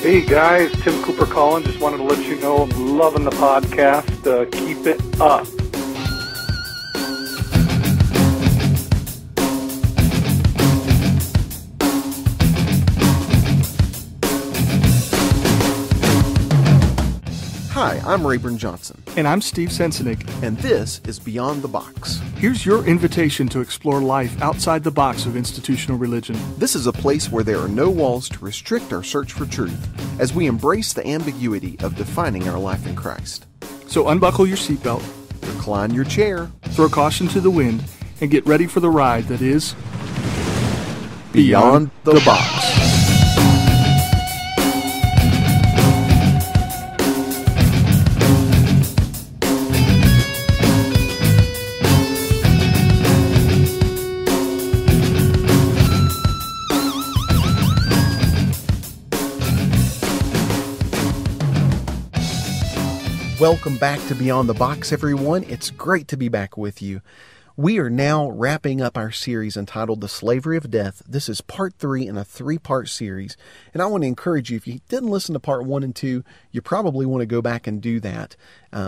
Hey guys, Tim Cooper calling. Just wanted to let you know I'm loving the podcast. Keep it up. Hi, I'm Raborn Johnson. And I'm Steve Sensenig. And this is Beyond the Box. Here's your invitation to explore life outside the box of institutional religion. This is a place where there are no walls to restrict our search for truth as we embrace the ambiguity of defining our life in Christ. So unbuckle your seatbelt, recline your chair, throw caution to the wind, and get ready for the ride that is Beyond the Box. Welcome back to Beyond the Box, everyone. It's great to be back with you. We are now wrapping up our series entitled The Slavery of Death. This is part 3 in a 3-part series. And I want to encourage you, if you didn't listen to part 1 and 2, you probably want to go back and do that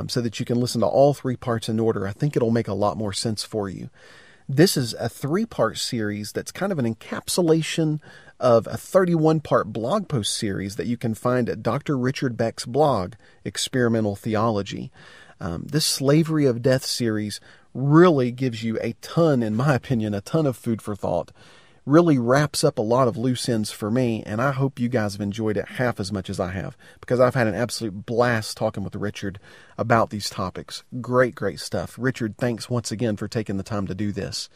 so that you can listen to all 3 parts in order. I think it'll make a lot more sense for you. This is a 3-part series that's kind of an encapsulation of a 31-part blog post series that you can find at Dr. Richard Beck's blog, Experimental Theology. This Slavery of Death series really gives you a ton, in my opinion, a ton of food for thought. Really wraps up a lot of loose ends for me, and I hope you guys have enjoyed it half as much as I have, because I've had an absolute blast talking with Richard about these topics. Great stuff. Richard, thanks once again for taking the time to do this.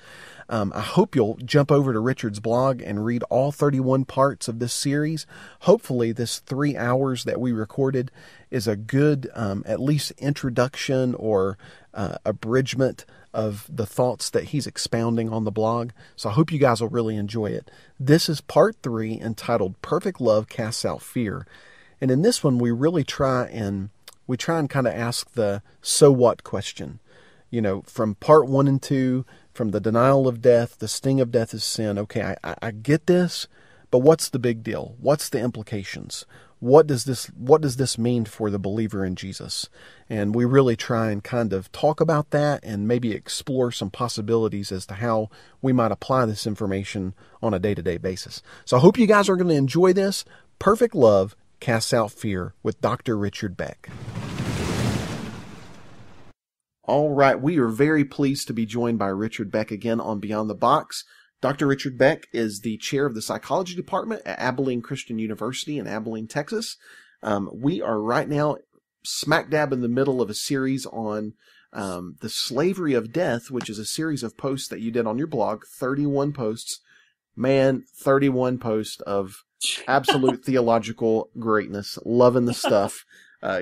I hope you'll jump over to Richard's blog and read all 31 parts of this series. Hopefully this 3 hours that we recorded is a good, at least introduction or abridgment of the thoughts that he's expounding on the blog. So I hope you guys will really enjoy it. This is part 3 entitled Perfect Love Casts Out Fear. And in this one, we really try and kind of ask the so what question. You know, from part 1 and 2, from the denial of death, the sting of death is sin. Okay, I get this, but what's the big deal? What's the implications? What does this mean for the believer in Jesus? And we really try and kind of talk about that and maybe explore some possibilities as to how we might apply this information on a day-to-day basis. So I hope you guys are going to enjoy this. Perfect Love Casts Out Fear with Dr. Richard Beck. All right, we are very pleased to be joined by Richard Beck again on Beyond the Box. Dr. Richard Beck is the chair of the psychology department at Abilene Christian University in Abilene, Texas. We are right now smack dab in the middle of a series on the slavery of death, which is a series of posts that you did on your blog, 31 posts. Man, 31 posts of absolute theological greatness. Loving the stuff.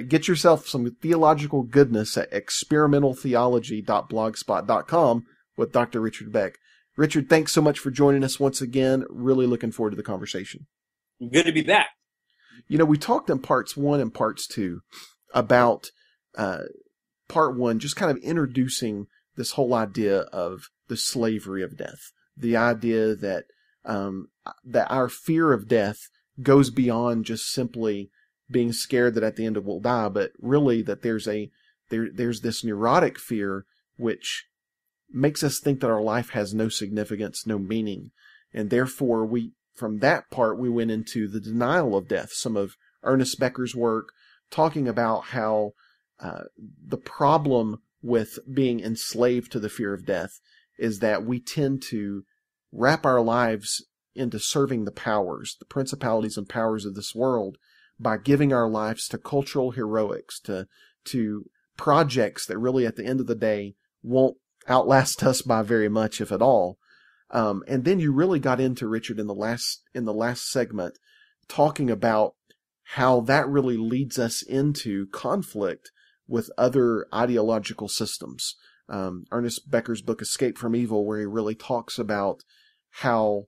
Get yourself some theological goodness at experimentaltheology.blogspot.com with Dr. Richard Beck. Richard, thanks so much for joining us once again. Really looking forward to the conversation. Good to be back. You know, we talked in parts 1 and parts 2 about part 1, just kind of introducing this whole idea of the slavery of death. The idea that that our fear of death goes beyond just simply being scared that at the end it will die, but really that there's this neurotic fear which makes us think that our life has no significance, no meaning. And therefore from that part, we went into the denial of death, some of Ernest Becker's work, talking about how the problem with being enslaved to the fear of death is that we tend to wrap our lives into serving the powers, the principalities and powers of this world, by giving our lives to cultural heroics, to projects that really at the end of the day won't outlast us by very much, if at all. And then you really got into, Richard, in the last segment, talking about how that really leads us into conflict with other ideological systems. Ernest Becker's book, Escape from Evil, where he really talks about how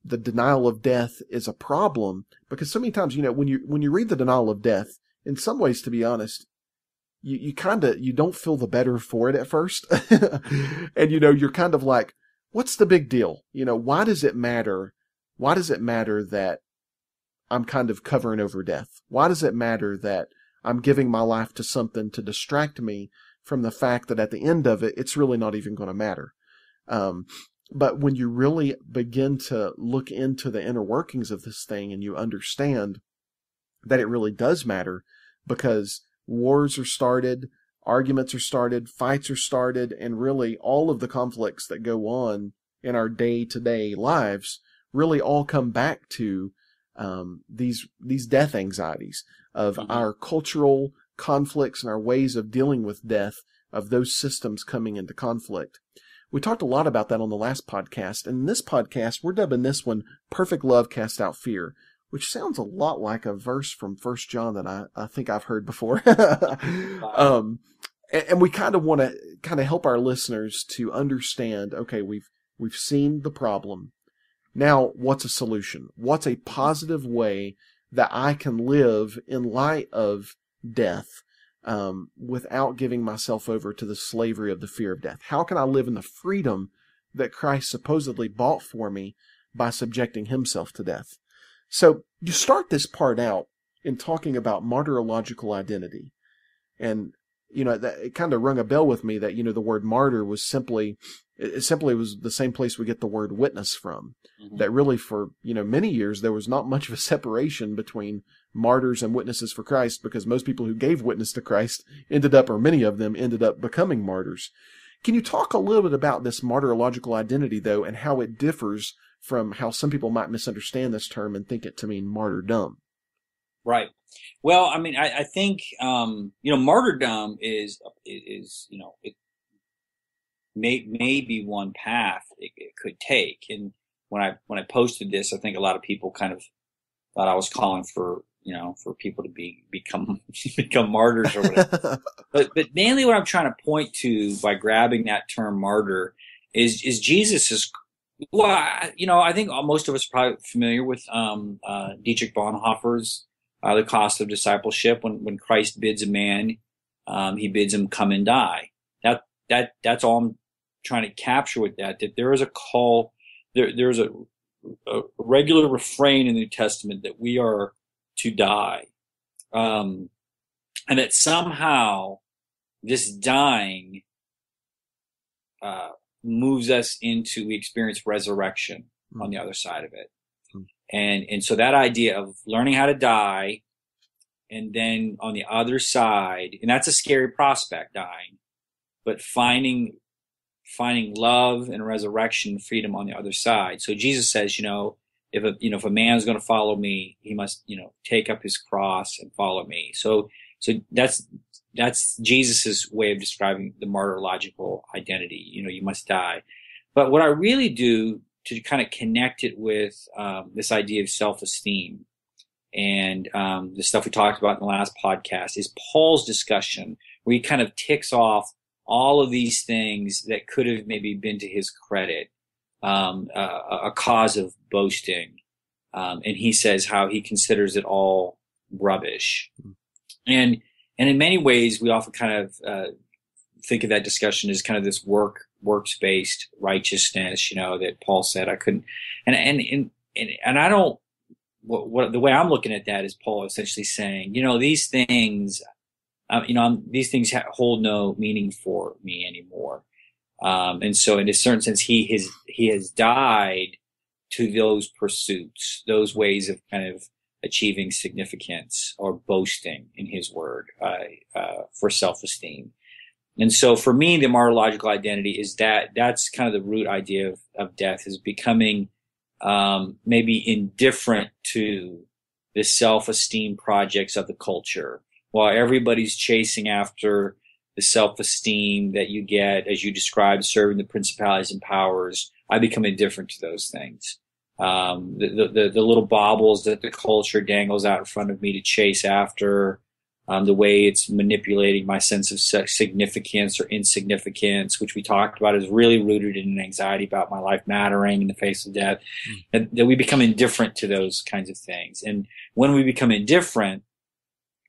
the denial of death is a problem, because so many times, you know, when you read the denial of death, in some ways, to be honest, you don't feel the better for it at first. And, you know, you're kind of like, what's the big deal? You know, why does it matter? Why does it matter that I'm kind of covering over death? Why does it matter that I'm giving my life to something to distract me from the fact that at the end of it, it's really not even going to matter? But when you really begin to look into the inner workings of this thing and you understand that it really does matter, because wars are started, arguments are started, fights are started, and really all of the conflicts that go on in our day-to-day lives really all come back to these death anxieties of our cultural conflicts and our ways of dealing with death, of those systems coming into conflict. We talked a lot about that on the last podcast, and in this podcast, we're dubbing this one "Perfect Love Casts Out Fear," which sounds a lot like a verse from 1 John that I think I've heard before. And we kind of want to kind of help our listeners to understand, okay, we've seen the problem. Now, what's a solution? What's a positive way that I can live in light of death without giving myself over to the slavery of the fear of death? How can I live in the freedom that Christ supposedly bought for me by subjecting himself to death? So you start this part out in talking about martyrological identity. And, that it kind of rung a bell with me that, the word martyr was simply was the same place we get the word witness from. Mm-hmm. That really for, many years there was not much of a separation between martyrs and witnesses for Christ, because most people who gave witness to Christ or many of them ended up becoming martyrs. Can you talk a little bit about this martyrological identity, though, and how it differs from how some people might misunderstand this term and think it to mean martyrdom? Right. Well, I mean, I think, martyrdom is, it may be one path it could take. And when I posted this, I think a lot of people kind of thought I was calling for people to become martyrs or whatever. but mainly what I'm trying to point to by grabbing that term martyr is Jesus's. Well, I think most of us are probably familiar with Dietrich Bonhoeffer's The Cost of Discipleship. When Christ bids a man, he bids him come and die. That's all I'm trying to capture with that there is a call. There's a regular refrain in the New Testament that we are to die, and that somehow this dying moves us into, we experience resurrection on the other side of it. And so that idea of learning how to die, and then on the other side, and that's a scary prospect, dying, but finding love and resurrection, freedom on the other side. So Jesus says, if a man's going to follow me, he must, take up his cross and follow me. So that's Jesus's way of describing the martyrological identity. You must die. But what I really do to kind of connect it with this idea of self-esteem and the stuff we talked about in the last podcast is Paul's discussion, where he kind of ticks off all of these things that could have maybe been to his credit, a cause of boasting. And he says how he considers it all rubbish. And in many ways, we often kind of think of that discussion as kind of this works-based righteousness, that Paul said I couldn't. And I don't. The way I'm looking at that is Paul essentially saying, these things, these things hold no meaning for me anymore. And so, in a certain sense, he has died to those pursuits, those ways of kind of achieving significance or boasting, in his word, for self-esteem. And so for me, the martyrological identity is that's kind of the root idea of death, is becoming maybe indifferent to the self-esteem projects of the culture. While everybody's chasing after the self-esteem that you get, as you described, serving the principalities and powers, I become indifferent to those things. The little baubles that the culture dangles out in front of me to chase after, the way it's manipulating my sense of significance or insignificance, which we talked about, is really rooted in an anxiety about my life mattering in the face of death, that we become indifferent to those kinds of things. And when we become indifferent,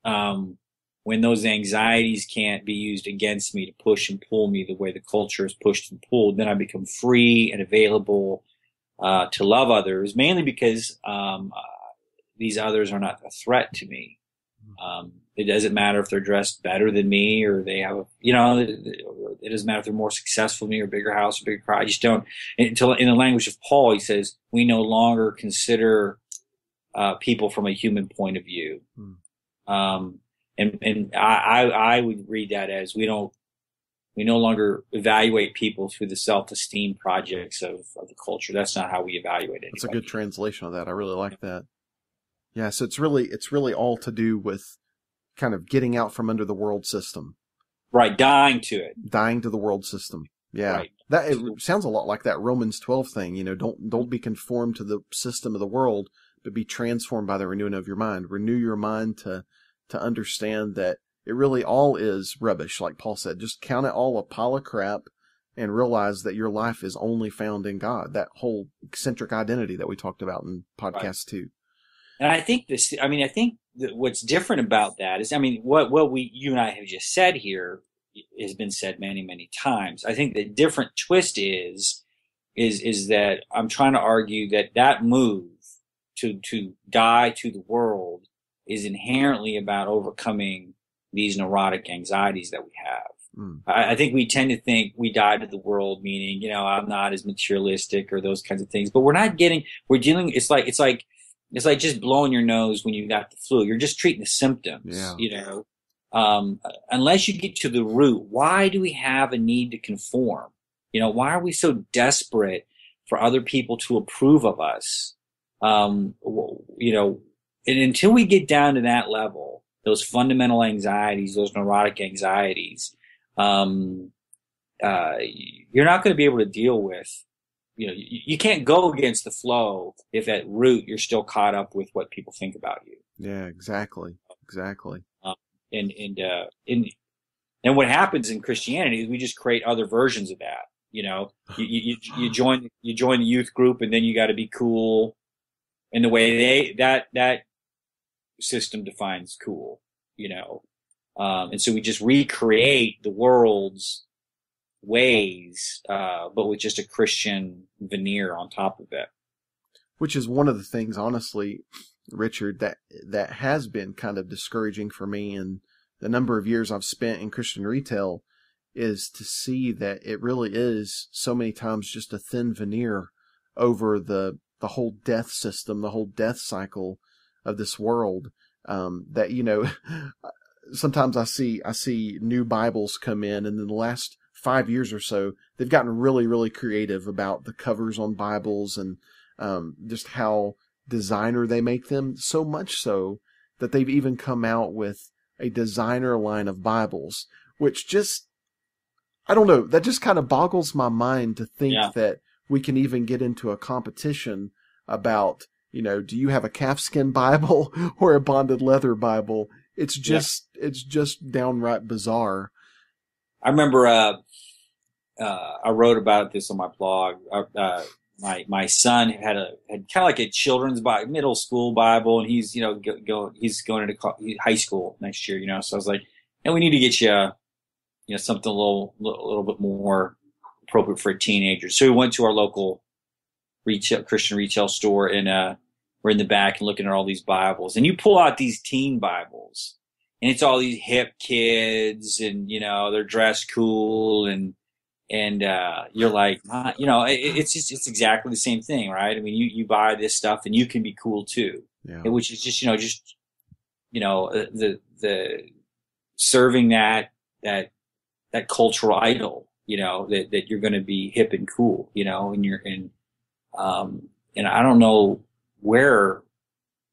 when those anxieties can't be used against me to push and pull me the way the culture is pushed and pulled, then I become free and available to love others, mainly because these others are not a threat to me. It doesn't matter if they're dressed better than me or they have, it doesn't matter if they're more successful than me or bigger house or bigger car. I just don't, until in the language of Paul, he says, we no longer consider people from a human point of view. And I would read that as we no longer evaluate people through the self-esteem projects of the culture. That's not how we evaluate it. That's a good translation of that. I really like that. Yeah, so it's really all to do with kind of getting out from under the world system. Right, dying to it. Dying to the world system. Yeah. Right. That it sounds a lot like that Romans 12 thing, don't be conformed to the system of the world, but be transformed by the renewing of your mind. Renew your mind to understand that it really all is rubbish, like Paul said. Just count it all a pile of crap and realize that your life is only found in God. That whole eccentric identity that we talked about in podcast 2. And I think that what's different about that is, what you and I have just said here has been said many, many times. I think the different twist is that I'm trying to argue that move to die to the world is inherently about overcoming these neurotic anxieties that we have. I think we tend to think we die to the world, meaning, I'm not as materialistic or those kinds of things, but it's like just blowing your nose when you got the flu. You're just treating the symptoms, unless you get to the root. Why do we have a need to conform? Why are we so desperate for other people to approve of us? And until we get down to that level, those fundamental anxieties, those neurotic anxieties, you're not going to be able to deal with. You can't go against the flow if at root you're still caught up with what people think about you. Yeah, exactly. And what happens in Christianity is we just create other versions of that. You join the youth group, and then you got to be cool. And the way that system defines cool, and so we just recreate the world's ways, but with just a Christian veneer on top of it. Which is one of the things, honestly, Richard, that has been kind of discouraging for me in the number of years I've spent in Christian retail, is to see that it really is so many times just a thin veneer over the whole death system, the whole death cycle of this world. That, sometimes I see new Bibles come in, and in the last 5 years or so, they've gotten really, really creative about the covers on Bibles and just how designer they make them, so much so that they've even come out with a designer line of Bibles, which just, I don't know, that just kind of boggles my mind to think that we can even get into a competition about, do you have a calfskin Bible or a bonded leather Bible? It's just downright bizarre. I remember I wrote about this on my blog. My son had kind of like a children's Bible, middle school Bible, and he's he's going into high school next year. So I was like, we need to get you something a little bit more appropriate for a teenager. So we went to our local Christian retail store, and we're in the back and looking at all these Bibles, and you pull out these teen Bibles, and it's all these hip kids, and they're dressed cool, and you're like, it's exactly the same thing, right? I mean, you buy this stuff and you can be cool too, which is just the serving that cultural idol, that you're going to be hip and cool, and I don't know where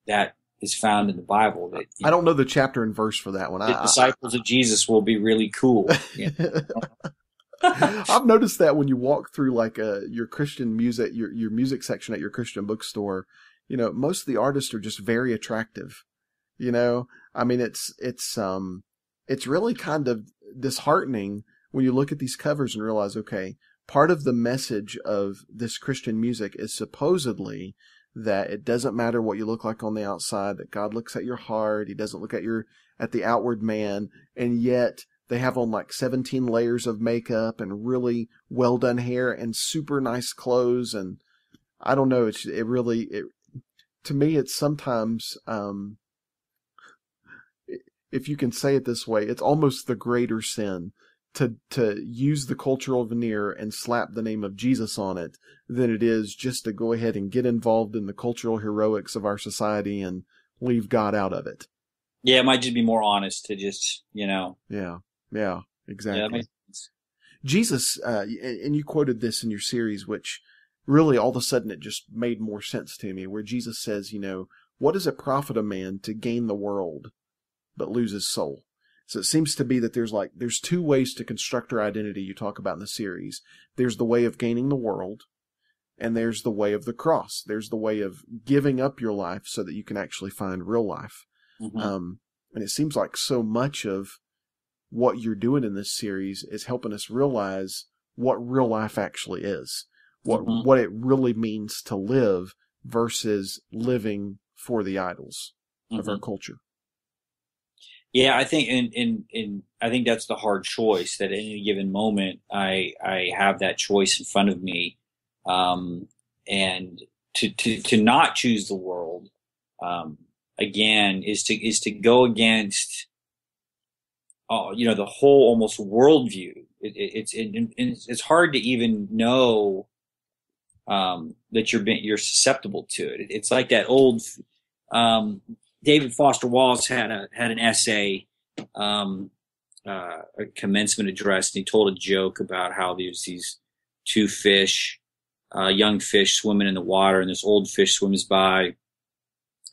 that is found in the Bible. That I don't know the chapter and verse for that one. The disciples of Jesus will be really cool. I've noticed that when you walk through like your Christian music, your music section at your Christian bookstore, most of the artists are just very attractive. I mean, it's really kind of disheartening when you look at these covers and realize, okay, part of the message of this Christian music is supposedly that it doesn't matter what you look like on the outside, that God looks at your heart. He doesn't look at the outward man. And yet they have on like 17 layers of makeup and really well done hair and super nice clothes. And I don't know, to me, it's sometimes, if you can say it this way, it's almost the greater sin to use the cultural veneer and slap the name of Jesus on it than it is just to go ahead and get involved in the cultural heroics of our society and leave God out of it. Yeah, it might just be more honest to just, Yeah, exactly. Yeah, that makes sense. Jesus, and you quoted this in your series, which really all of a sudden it just made more sense to me, where Jesus says, what does it profit a man to gain the world but lose his soul? So it seems to be that there's two ways to construct our identity you talk about in the series. There's the way of gaining the world, and there's the way of the cross. There's the way of giving up your life so that you can actually find real life. Mm-hmm. And it seems like so much of what you're doing in this series is helping us realize what real life actually is, what it really means to live versus living for the idols of our culture. Yeah, I think, and I think that's the hard choice. That at any given moment, I have that choice in front of me, and to not choose the world, again, is to go against, the whole almost worldview. It's hard to even know that you're susceptible to it. It's like that old. David Foster Wallace had an essay, a commencement address, and he told a joke about how there's these two fish, young fish swimming in the water, and this old fish swims by,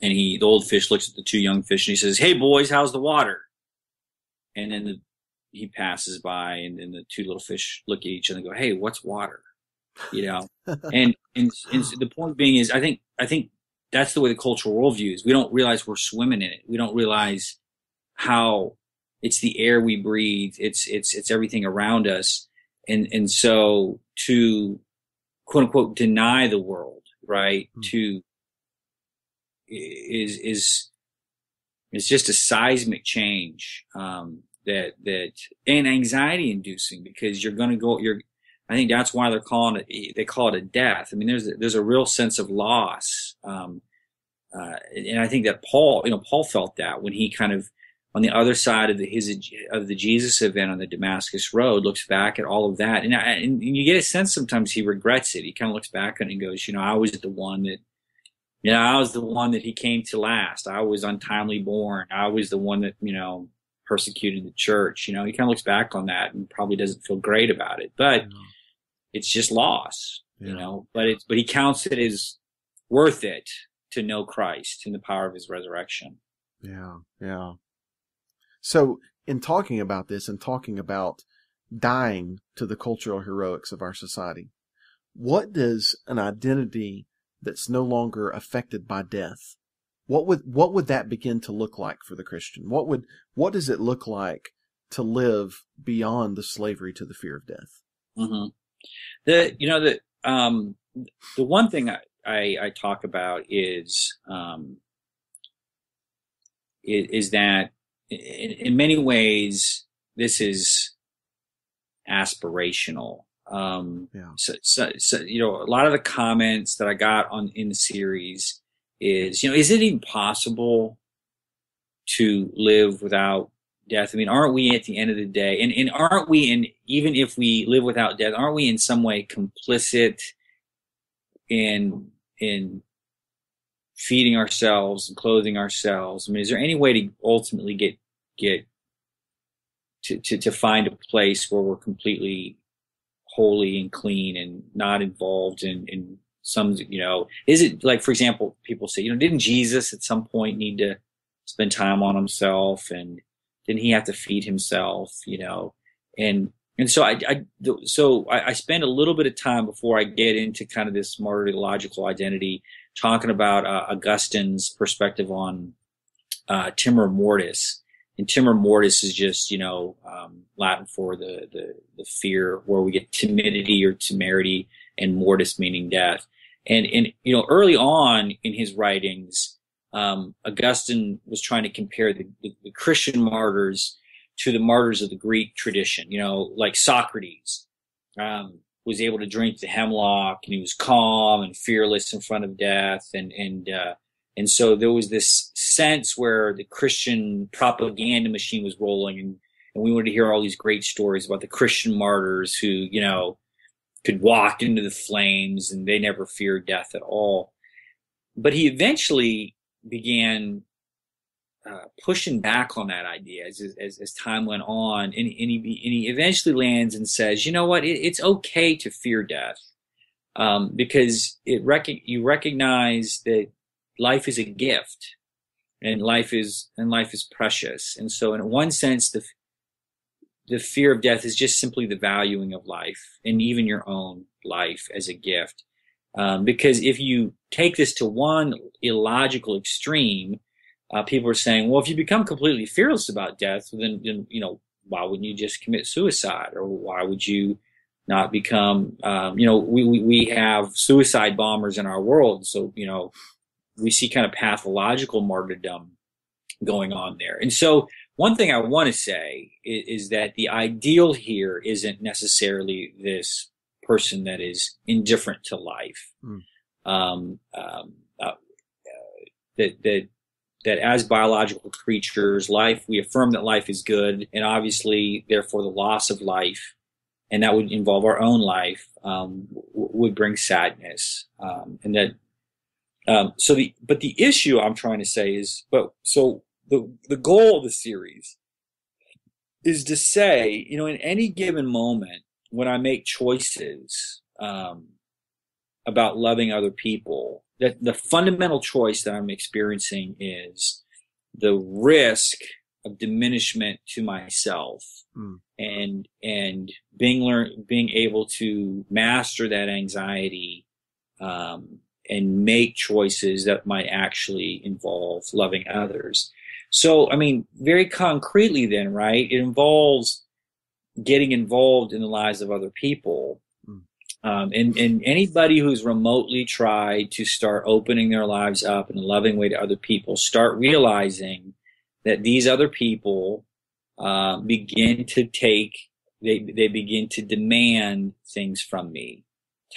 and the old fish looks at the two young fish and he says, "Hey boys, how's the water?" And then he passes by, and then the two little fish look at each other and go, "Hey, what's water?" And the point being is, I think that's the way the cultural worldview is. We don't realize we're swimming in it. We don't realize how it's the air we breathe. It's everything around us. And so to quote unquote deny the world, right? Is just a seismic change, that and anxiety inducing, because I think that's why they call it a death. I mean, there's a real sense of loss. And I think that Paul felt that when he kind of, on the other side of the Jesus event on the Damascus Road, looks back at all of that. And you get a sense sometimes he regrets it. He kind of looks back on it and goes, I was the one that he came to last. I was untimely born. I was the one that, persecuted the church. He kind of looks back on that and probably doesn't feel great about it, but it's just loss, but he counts it as worth it to know Christ and the power of his resurrection. Yeah. So in talking about this and talking about dying to the cultural heroics of our society, what does an identity that's no longer affected by death, what would that begin to look like for the Christian? What does it look like to live beyond the slavery to the fear of death? Mm-hmm. The one thing I talk about is that in many ways this is aspirational. So a lot of the comments that I got in the series is, is it even possible to live without death? I mean, aren't we at the end of the day, and aren't we even if we live without death, aren't we in some way complicit in feeding ourselves and clothing ourselves? I mean, is there any way to ultimately get to find a place where we're completely holy and clean and not involved in some, is it like, for example, people say, didn't Jesus at some point need to spend time on himself, and didn't he have to feed himself, and so I spend a little bit of time before I get into kind of this martyrological identity, talking about Augustine's perspective on timor mortis. And timor mortis is just, Latin for the fear, where we get timidity or temerity, and mortis meaning death. And early on in his writings, Augustine was trying to compare the Christian martyrs to the martyrs of the Greek tradition. Like Socrates was able to drink the hemlock, and he was calm and fearless in front of death, and And so there was this sense where the Christian propaganda machine was rolling, and we wanted to hear all these great stories about the Christian martyrs who, you know, could walk into the flames and they never feared death at all. But he eventually began pushing back on that idea as time went on, and he eventually lands and says, you know what, it's okay to fear death, because you recognize that life is a gift, and life is precious, and so in one sense the fear of death is just simply the valuing of life, and even your own life as a gift, because if you take this to one illogical extreme, people are saying, well, if you become completely fearless about death, then you know, why wouldn't you just commit suicide? Or why would you not become, you know, we have suicide bombers in our world. So, you know, we see kind of pathological martyrdom going on there. And so one thing I want to say is that the ideal here isn't necessarily this person that is indifferent to life. That as biological creatures, we affirm that life is good, and obviously, therefore, the loss of life, and that would involve our own life, would bring sadness. And that, but the issue I'm trying to say is, the goal of the series is to say, you know, in any given moment, when I make choices about loving other people, that the fundamental choice that I'm experiencing is the risk of diminishment to myself, and being able to master that anxiety, and make choices that might actually involve loving others. So, I mean, very concretely then, right? It involves getting involved in the lives of other people. And anybody who's remotely tried to start opening their lives up in a loving way to other people, start realizing that these other people begin to demand things from me,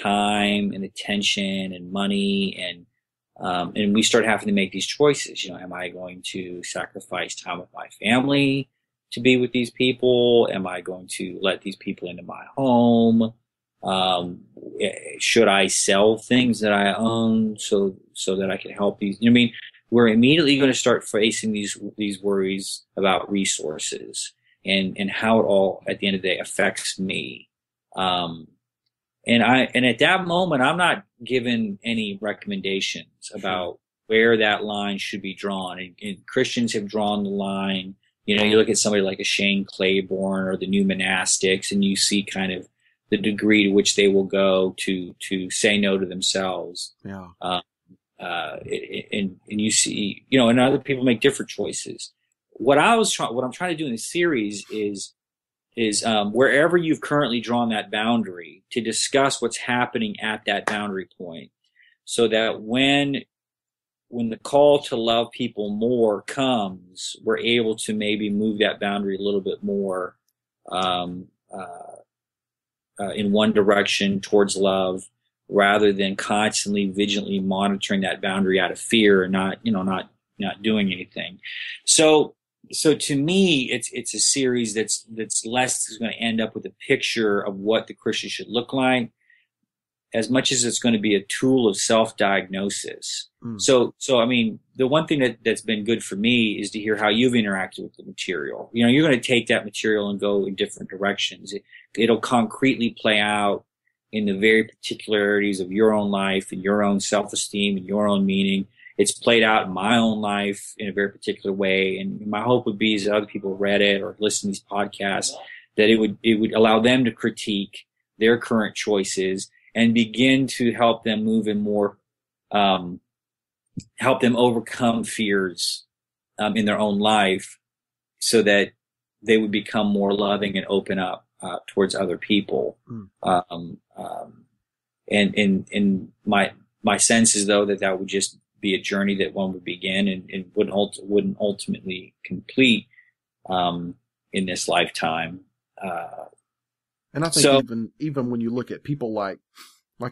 time and attention and money, and we start having to make these choices. You know, am I going to sacrifice time with my family to be with these people? Am I going to let these people into my home? Should I sell things that I own so that I can help these? I mean, we're immediately going to start facing these worries about resources and how it all at the end of the day affects me. And at that moment, I'm not given any recommendations about where that line should be drawn. And Christians have drawn the line. You know, you look at somebody like a Shane Claiborne or the New Monastics, and you see kind of the degree to which they will go to say no to themselves. Yeah. And you see, you know, and other people make different choices. What I'm trying to do in this series is wherever you've currently drawn that boundary, to discuss what's happening at that boundary point, so that when the call to love people more comes, we're able to maybe move that boundary a little bit more, in one direction towards love, rather than constantly vigilantly monitoring that boundary out of fear and not doing anything. So to me, it's a series that's less is going to end up with a picture of what the Christian should look like, as much as it's going to be a tool of self-diagnosis. So I mean, the one thing that's been good for me is to hear how you've interacted with the material. You know, you're going to take that material and go in different directions. It'll concretely play out in the very particularities of your own life and your own self-esteem and your own meaning. It's played out in my own life in a very particular way. And my hope would be, as other people read it or listen to these podcasts, that it would allow them to critique their current choices and begin to help them move in more, help them overcome fears in their own life, so that they would become more loving and open up towards other people. And my sense is, though, that would just be a journey that one would begin and wouldn't ultimately complete in this lifetime. And I think even when you look at people like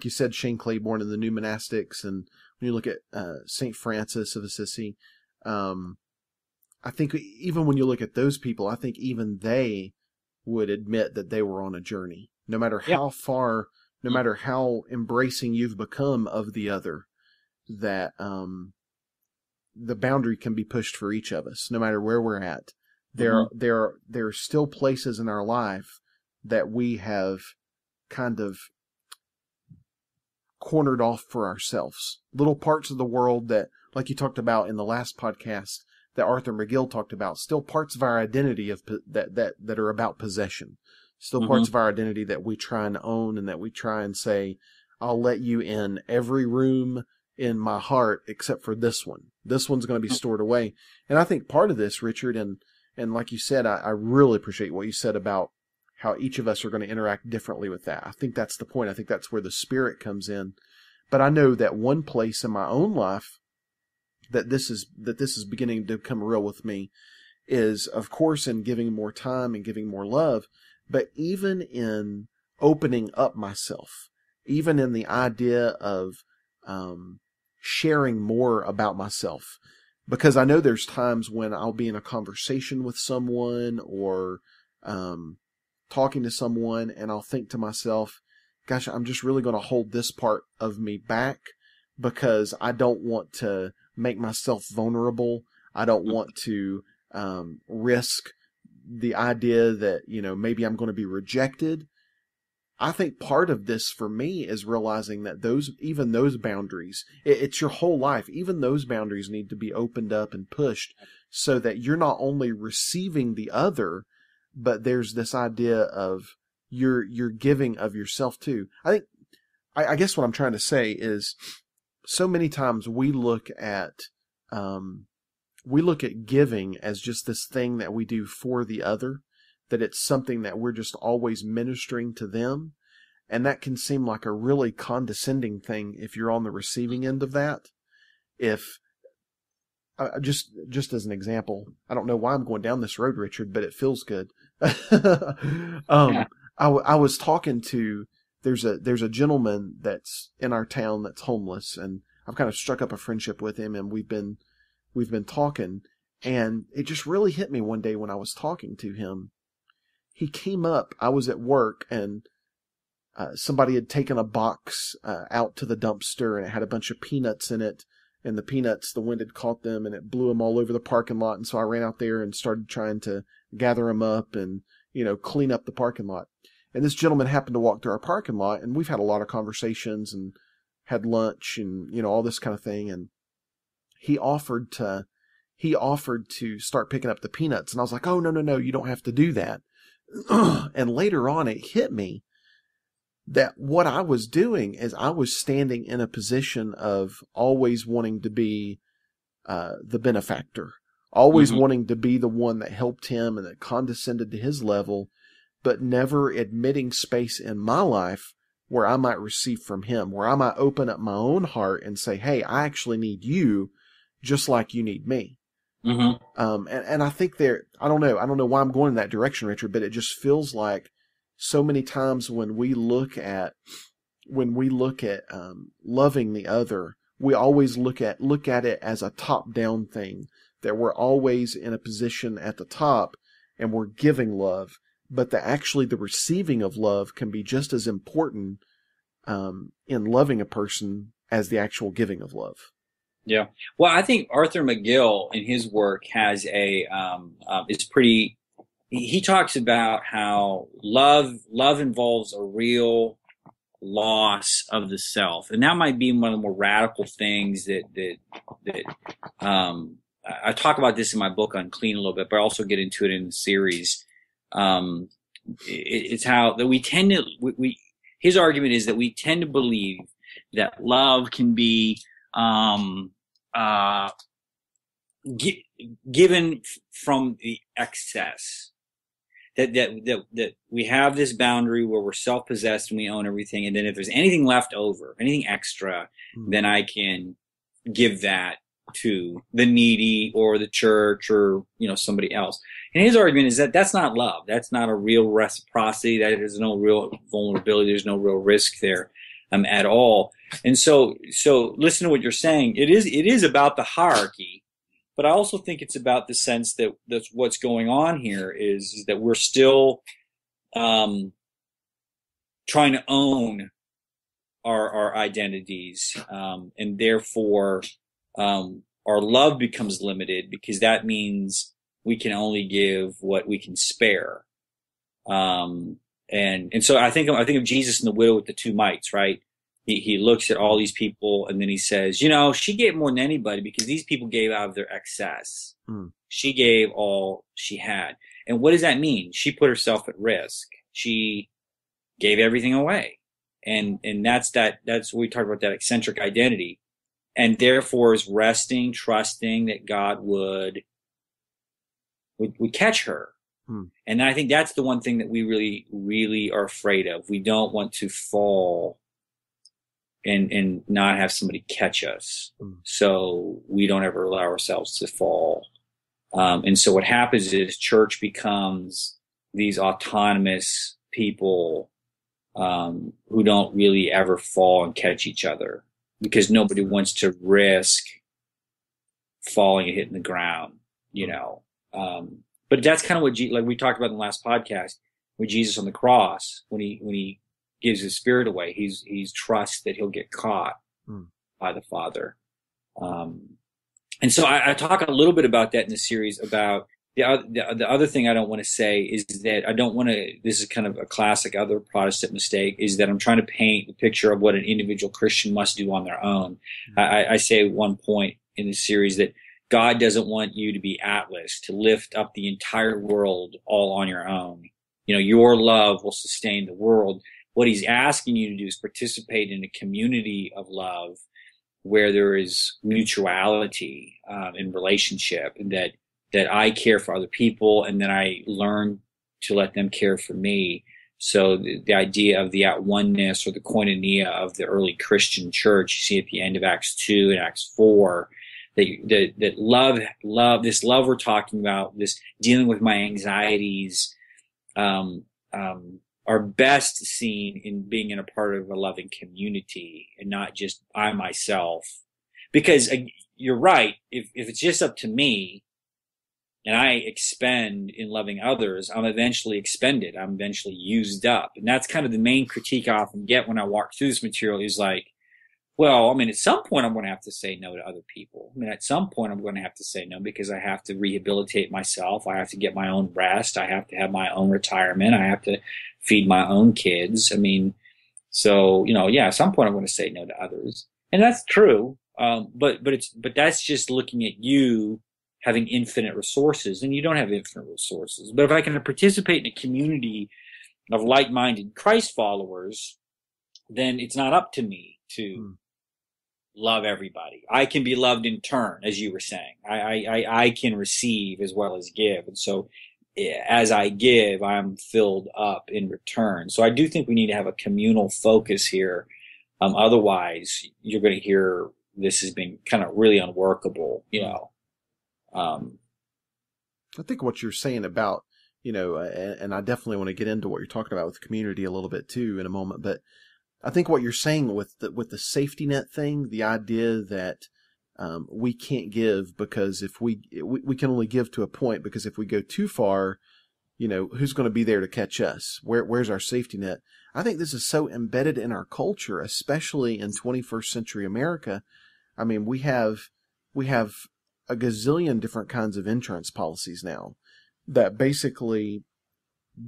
you said, Shane Claiborne and the New Monastics, and when you look at St. Francis of Assisi, I think even when you look at those people, I think even they would admit that they were on a journey. No matter how far, no matter how embracing you've become of the other, that the boundary can be pushed for each of us, no matter where we're at. There are still places in our life that we have kind of cornered off for ourselves. Little parts of the world that, like you talked about in the last podcast, that Arthur McGill talked about, still parts of our identity that are about possession. Still parts of our identity that we try and own, and that we try and say, I'll let you in every room in my heart except for this one. This one's going to be stored away. And I think part of this, Richard, and like you said, I really appreciate what you said about how each of us are going to interact differently with that. I think that's the point. I think that's where the Spirit comes in. But I know that one place in my own life that this is beginning to become real with me is, of course, in giving more time and giving more love, but even in opening up myself, even in the idea of sharing more about myself. Because I know there's times when I'll be in a conversation with someone or talking to someone, and I'll think to myself, gosh, I'm just really going to hold this part of me back because I don't want to make myself vulnerable. I don't want to risk the idea that, maybe I'm going to be rejected. I think part of this for me is realizing that even those boundaries, it's your whole life. Even those boundaries need to be opened up and pushed so that you're not only receiving the other, but there's this idea of you're giving of yourself too. I guess what I'm trying to say is so many times we look at giving as just this thing that we do for the other, that it's something that we're just always ministering to them. And that can seem like a really condescending thing if you're on the receiving end of that. If, just as an example, I don't know why I'm going down this road, Richard, but it feels good. I was talking to, there's a gentleman that's in our town that's homeless, and I've kind of struck up a friendship with him, and we've been talking, and it just really hit me one day when I was talking to him. He came up, I was at work, and somebody had taken a box out to the dumpster, and it had a bunch of peanuts in it, and the peanuts, the wind had caught them, and it blew them all over the parking lot, and so I ran out there and started trying to gather them up and, clean up the parking lot. And this gentleman happened to walk through our parking lot, and we've had a lot of conversations and had lunch and, all this kind of thing, and he offered to start picking up the peanuts, and I was like, oh, no, you don't have to do that. And later on, it hit me that what I was doing is I was standing in a position of always wanting to be the benefactor, always wanting to be the one that helped him and that condescended to his level, but never admitting space in my life where I might receive from him, where I might open up my own heart and say, hey, I actually need you just like you need me. And I think I don't know why I'm going in that direction, Richard, but it just feels like so many times when we look at loving the other, we always look at it as a top-down thing, that we're always in a position at the top and we're giving love, but actually the receiving of love can be just as important in loving a person as the actual giving of love. Yeah. Well, I think Arthur McGill in his work has he talks about how love involves a real loss of the self. And that might be one of the more radical things that I talk about this in my book Unclean a little bit, but I also get into it in the series. It's how that we tend to, his argument is that we tend to believe that love can be, given from the excess. That we have this boundary where we're self-possessed and we own everything, and then if there's anything left over, anything extra, then I can give that to the needy or the church or somebody else. And his argument is that that's not love. That's not a real reciprocity. That there's no real vulnerability. There's no real risk there. at all. And so listen to what you're saying. It is about the hierarchy, but I also think it's about the sense that that's what's going on here is that we're still trying to own our identities, and therefore our love becomes limited, because that means we can only give what we can spare. And so I think of Jesus and the widow with the two mites, right? He looks at all these people and then he says, she gave more than anybody because these people gave out of their excess. She gave all she had. And what does that mean? She put herself at risk. She gave everything away. And that's what we talked about, that eccentric identity. And therefore is resting, trusting that God would catch her. And I think that's the one thing that we really, really are afraid of. We don't want to fall and not have somebody catch us. So we don't ever allow ourselves to fall. And so what happens is church becomes these autonomous people who don't really ever fall and catch each other, because nobody wants to risk falling and hitting the ground, But that's kind of what, like we talked about in the last podcast, with Jesus on the cross, when he gives his spirit away, he's trusts that he'll get caught by the Father. And so I talk a little bit about that in the series. About the other thing I don't want to say is that I don't want to. This is kind of a classic other Protestant mistake, is that I'm trying to paint the picture of what an individual Christian must do on their own. I say at one point in the series that God doesn't want you to be Atlas, to lift up the entire world all on your own. Your love will sustain the world. What he's asking you to do is participate in a community of love where there is mutuality in relationship, and that I care for other people and then I learn to let them care for me. So the idea of the at-oneness, or the koinonia of the early Christian church, you see at the end of Acts 2 and Acts 4, that love, this love we're talking about, this dealing with my anxieties, are best seen in being in a part of a loving community and not just I myself. Because you're right, if it's just up to me and I expend in loving others, I'm eventually expended. I'm eventually used up. And that's kind of the main critique I often get when I walk through this material, is like, well, at some point I'm going to have to say no to other people. At some point I'm going to have to say no, because I have to rehabilitate myself. I have to get my own rest. I have to have my own retirement. I have to feed my own kids. So, at some point I'm going to say no to others. And that's true. But that's just looking at you having infinite resources, and you don't have infinite resources. But if I can participate in a community of like-minded Christ followers, then it's not up to me to love everybody. I can be loved in turn, as you were saying. I can receive as well as give. And so as I give, I'm filled up in return. So I do think we need to have a communal focus here. Otherwise, you're going to hear this as being kind of really unworkable, I think what you're saying about, and I definitely want to get into what you're talking about with the community a little bit too in a moment, but I think what you're saying with the safety net thing, the idea that we can't give because if we can only give to a point, because if we go too far, who's going to be there to catch us? Where's our safety net? I think this is so embedded in our culture, especially in 21st century America. We have a gazillion different kinds of insurance policies now that basically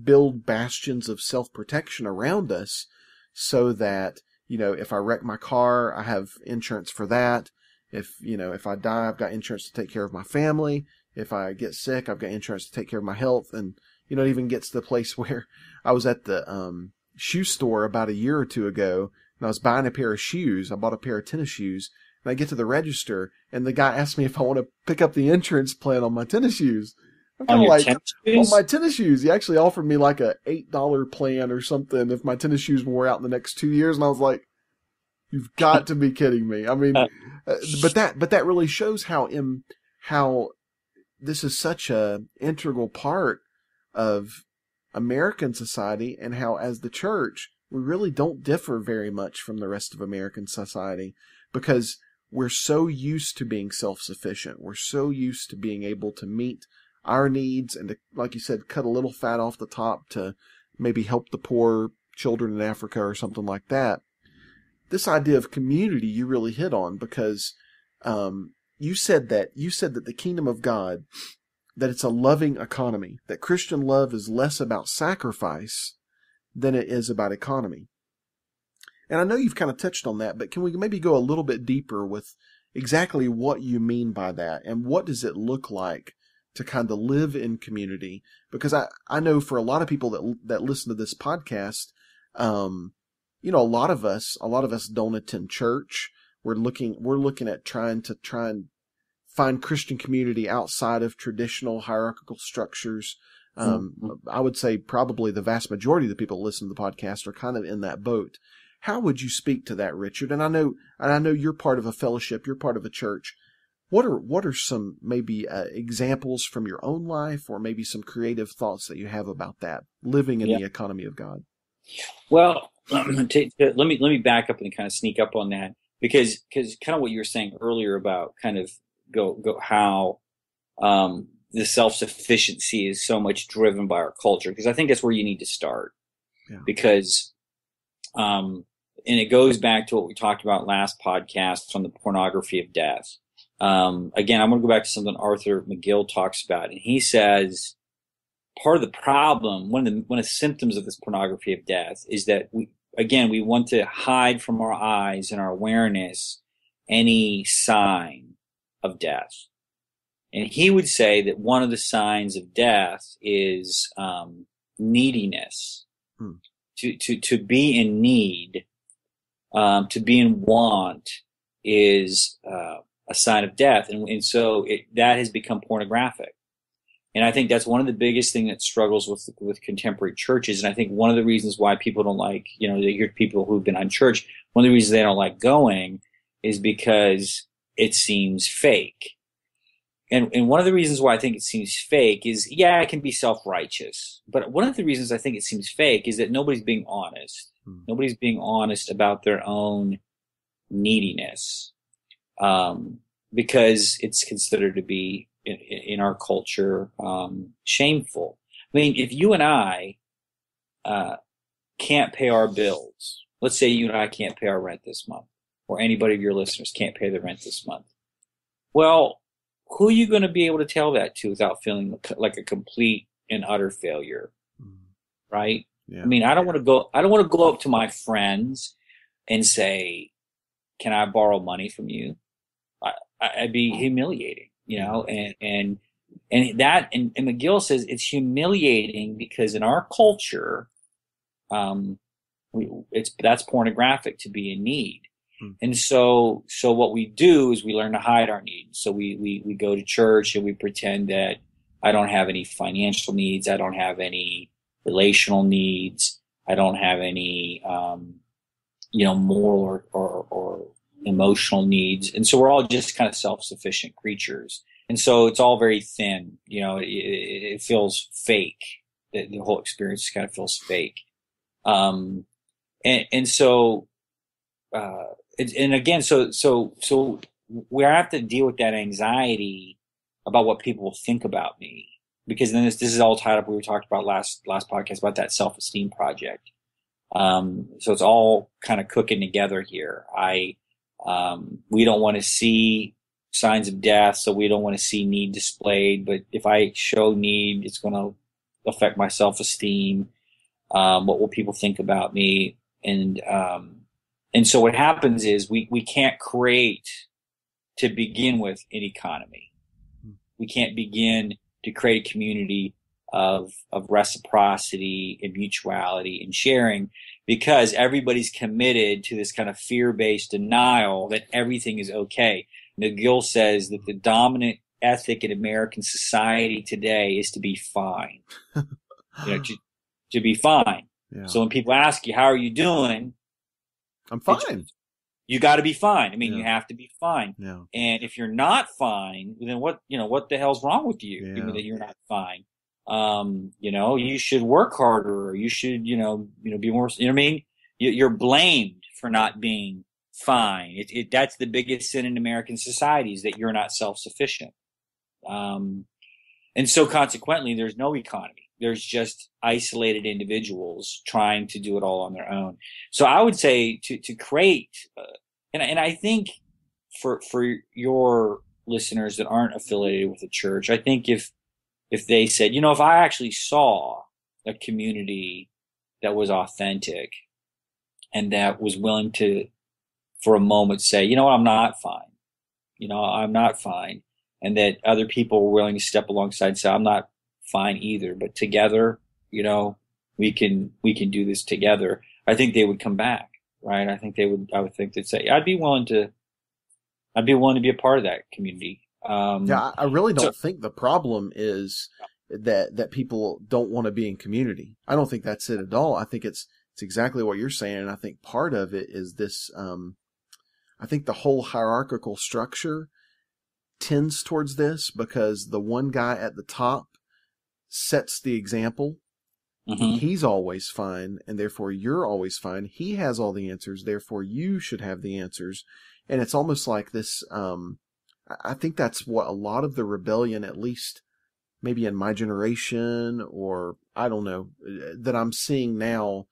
build bastions of self-protection around us, so that, if I wreck my car, I have insurance for that. If I die, I've got insurance to take care of my family. If I get sick, I've got insurance to take care of my health. And, it even gets to the place where I was at the shoe store about a year or two ago, and I was buying a pair of shoes. I bought a pair of tennis shoes, and I get to the register, and the guy asked me if I want to pick up the insurance plan on my tennis shoes. I'm on your like, tennis shoes? On my tennis shoes. He actually offered me like a $8 plan or something if my tennis shoes wore out in the next 2 years. And I was like, you've got to be kidding me. But that really shows how this is such a integral part of American society, and how as the church, we really don't differ very much from the rest of American society, because we're so used to being self-sufficient. We're so used to being able to meet our needs and to, like you said, cut a little fat off the top to maybe help the poor children in Africa or something like that. This idea of community you really hit on, because you said that the kingdom of God, that it's a loving economy, that Christian love is less about sacrifice than it is about economy. And I know you've kind of touched on that, but can we maybe go a little bit deeper with exactly what you mean by that, and what does it look like to kind of live in community? Because I know for a lot of people that listen to this podcast, a lot of us don't attend church. We're looking at trying and find Christian community outside of traditional hierarchical structures. I would say probably the vast majority of the people that listen to the podcast are kind of in that boat. How would you speak to that, Richard? And I know you're part of a fellowship, you're part of a church. What are some maybe examples from your own life, or maybe some creative thoughts that you have about that, living in the economy of God? Well, let me back up and kind of sneak up on that, because kind of what you were saying earlier about kind of go how the self-sufficiency is so much driven by our culture, because I think that's where you need to start. Because and it goes back to what we talked about last podcast on the pornography of death. Again, I'm going to go back to something Arthur McGill talks about, and he says part of the problem, one of the symptoms of this pornography of death, is that we want to hide from our eyes and our awareness any sign of death. And he would say that one of the signs of death is neediness. To be in need, to be in want is a sign of death, and so that has become pornographic. And I think that's one of the biggest things that struggles with contemporary churches. And I think one of the reasons why people don't like, they hear people who've been unchurched, one of the reasons they don't like going is because it seems fake. And one of the reasons why I think it seems fake is, it can be self-righteous. But one of the reasons I think it seems fake is that nobody's being honest. Nobody's being honest about their own neediness, because it's considered to be, in our culture, shameful. I mean, if you and I can't pay our bills, let's say you and I can't pay our rent this month, or anybody of your listeners can't pay the rent this month. Well, who are you going to be able to tell that to without feeling like a complete and utter failure? Right? Yeah. I mean, I don't want to go up to my friends and say, "Can I borrow money from you?" I'd be humiliating, and McGill says it's humiliating because in our culture, that's pornographic to be in need. And so what we do is we learn to hide our needs. So we go to church and we pretend that I don't have any financial needs. I don't have any relational needs. I don't have any, moral or emotional needs. And so we're all just kind of self-sufficient creatures. And so it's all very thin. It feels fake. The whole experience kind of feels fake. And so we have to deal with that anxiety about what people will think about me, because then this is all tied up. We were talking about last podcast about that self-esteem project. So it's all kind of cooking together here. We don't want to see signs of death, so we don't want to see need displayed. But if I show need, it's going to affect my self-esteem. What will people think about me? And so what happens is we can't create, to begin with, an economy. We can't begin to create a community of reciprocity and mutuality and sharing, because everybody's committed to this kind of fear-based denial that everything is okay. McGill says that the dominant ethic in American society today is to be fine. To be fine. Yeah. So when people ask you, "How are you doing?" I'm fine. You got to be fine. I mean, you have to be fine. Yeah. And if you're not fine, then what the hell's wrong with you? Yeah. That you're not fine. You should work harder, or you should, be more, you're blamed for not being fine. That's the biggest sin in American society, is that you're not self-sufficient. And so consequently, there's no economy. There's just isolated individuals trying to do it all on their own. So I would say to create, and I think for your listeners that aren't affiliated with a church, I think if they said, if I actually saw a community that was authentic and that was willing to, for a moment, say, you know what, I'm not fine. I'm not fine. And that other people were willing to step alongside and say, I'm not fine either, but together, we can do this together. I think they would come back, right? I would think they'd say, I'd be willing to be a part of that community. I really don't think the problem is that people don't want to be in community. I don't think that's it at all. I think it's exactly what you're saying. And I think part of it is this, I think the whole hierarchical structure tends towards this, because the one guy at the top sets the example. Mm-hmm. He's always fine, and therefore you're always fine. He has all the answers, therefore you should have the answers. And it's almost like this, I think that's what a lot of the rebellion, at least maybe in my generation, or I don't know, that I'm seeing now,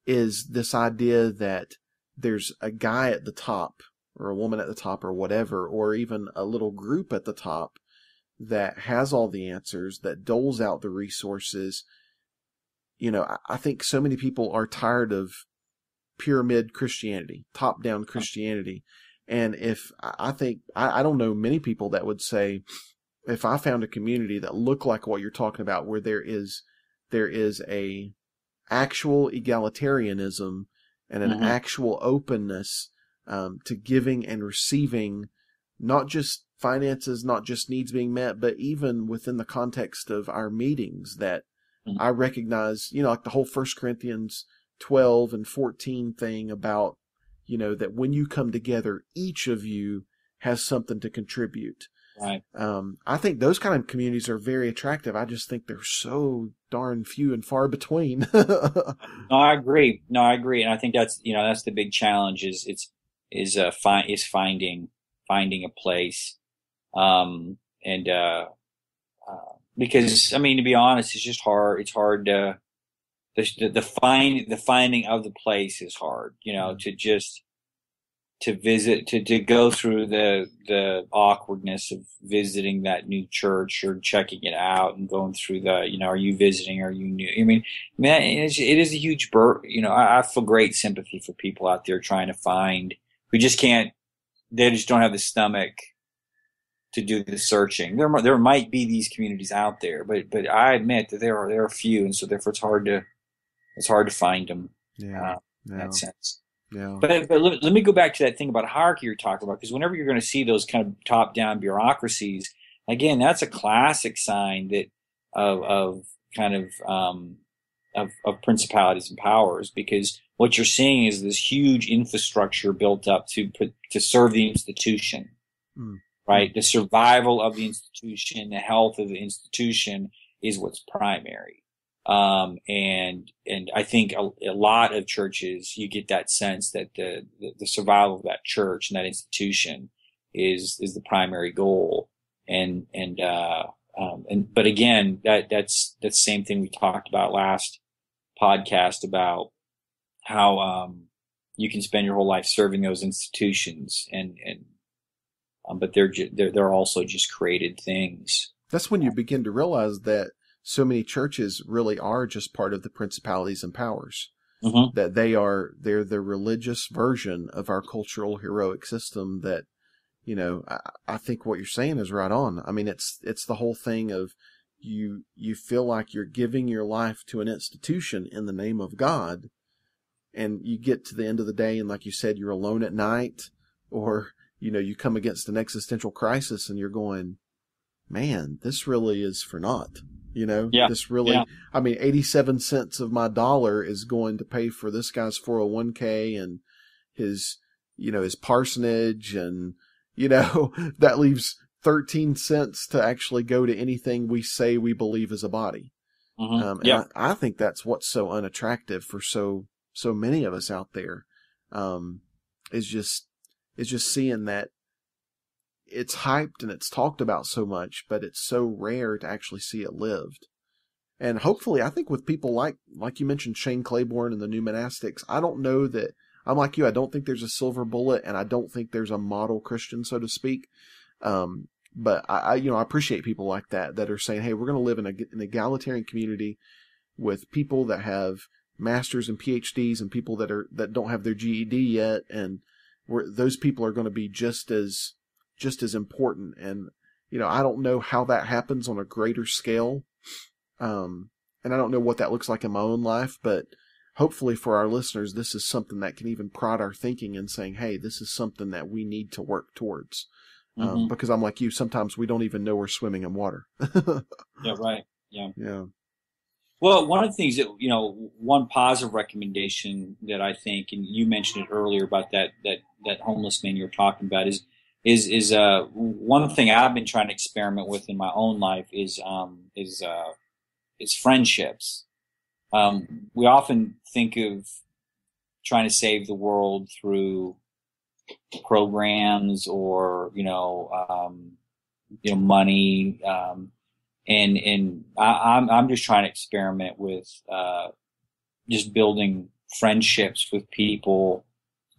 is this idea that there's a guy at the top, or a woman at the top, or whatever, or even a little group at the top that has all the answers, that doles out the resources. I think so many people are tired of pyramid Christianity, top-down Christianity. And I don't know many people that would say, if I found a community that looked like what you're talking about, where there is a actual egalitarianism and an actual openness to giving and receiving, not just finances, not just needs being met, but even within the context of our meetings, that I recognize, like the whole 1 Corinthians 12 and 14 thing about, that when you come together, each of you has something to contribute. Right. I think those kind of communities are very attractive. I just think they're so darn few and far between. No, I agree. And I think that's the big challenge is finding a place. Because to be honest, it's just hard. It's hard to, the finding of the place is hard, to visit, to go through the awkwardness of visiting that new church or checking it out and going through are you visiting? Are you new? It is a huge burden. I feel great sympathy for people out there trying to find, who just can't, they just don't have the stomach to do the searching. There might be these communities out there, but I admit that there are few, and so therefore it's hard to find them. In that sense. Yeah. But let me go back to that thing about hierarchy you're talking about, because whenever you're going to see those kind of top-down bureaucracies, again, that's a classic sign that of principalities and powers, because what you're seeing is this huge infrastructure built up to serve the institution, right? The survival of the institution, the health of the institution is what's primary. And I think a lot of churches, you get that sense that the survival of that church and that institution is the primary goal. But again, that's the same thing we talked about last podcast about how, you can spend your whole life serving those institutions but they're also just created things. That's when you begin to realize that so many churches really are just part of the principalities and powers. That they're the religious version of our cultural heroic system. That, I think what you're saying is right on. It's the whole thing of you feel like you're giving your life to an institution in the name of God, and you get to the end of the day, and like you said, you're alone at night, or you come against an existential crisis, and you're going, man, this really is for naught. This really, 87 cents of my dollar is going to pay for this guy's 401k and his parsonage, and, that leaves 13 cents to actually go to anything we say we believe as a body. I think that's what's so unattractive for so so many of us out there, is just seeing that it's hyped and it's talked about so much, but it's so rare to actually see it lived. And hopefully, I think with people like you mentioned, Shane Claiborne and the New Monastics, I don't know that, I'm like you, I don't think there's a silver bullet, and I don't think there's a model Christian, so to speak. But I appreciate people like that are saying, hey, we're going to live in an egalitarian community with people that have masters and PhDs and people that don't have their GED yet, and those people are going to be just as important. And I don't know how that happens on a greater scale. And I don't know what that looks like in my own life, but hopefully for our listeners, this is something that can even prod our thinking and saying, hey, this is something that we need to work towards. Because I'm like you, sometimes we don't even know we're swimming in water. Yeah, right. Yeah. Yeah. Well, one of the things that, one positive recommendation that I think, and you mentioned it earlier about that homeless man you were talking about is one thing I've been trying to experiment with in my own life is friendships. We often think of trying to save the world through programs or money, and I'm just trying to experiment with just building friendships with people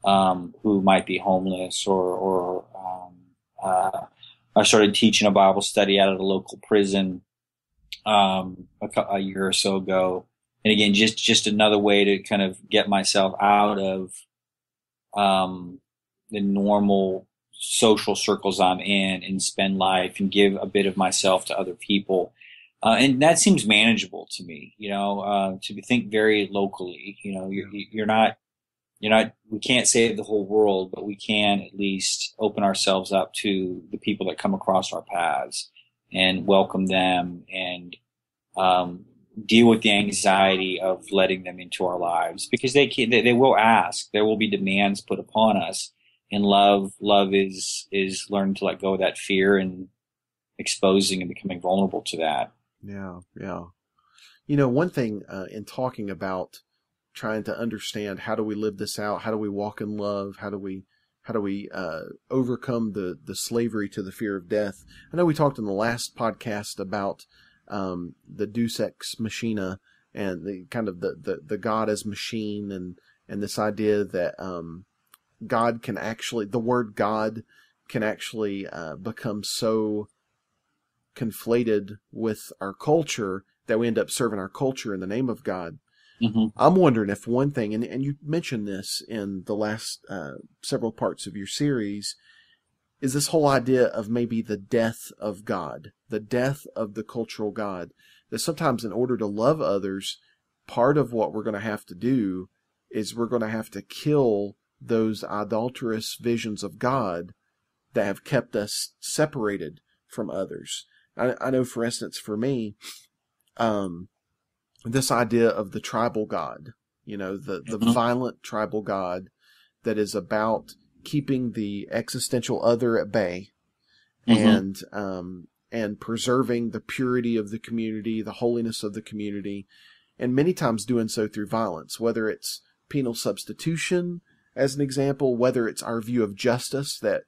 who might be homeless, or I started teaching a Bible study out of the local prison a year or so ago. And again, just another way to kind of get myself out of the normal social circles I'm in and spend life and give a bit of myself to other people. And that seems manageable to me, to think very locally. You're not, we can't save the whole world, but we can at least open ourselves up to the people that come across our paths and welcome them and deal with the anxiety of letting them into our lives, because they will ask. There will be demands put upon us, and love is learning to let go of that fear and exposing and becoming vulnerable to that. Yeah. One thing in talking about trying to understand how do we live this out, how do we walk in love, how do we overcome the slavery to the fear of death. I know we talked in the last podcast about the Deus Ex Machina and the kind of the God as machine, and this idea that God can actually, the word God can actually become so conflated with our culture that we end up serving our culture in the name of God. Mm-hmm. I'm wondering if one thing, and you mentioned this in the last several parts of your series, is this whole idea of maybe the death of God, the death of the cultural God. That sometimes in order to love others, part of what we're going to have to do is we're going to have to kill those idolatrous visions of God that have kept us separated from others. I know, for instance, for me, this idea of the tribal God, the violent tribal God that is about keeping the existential other at bay, and preserving the purity of the community, the holiness of the community, and many times doing so through violence, whether it's penal substitution, as an example, whether it's our view of justice, that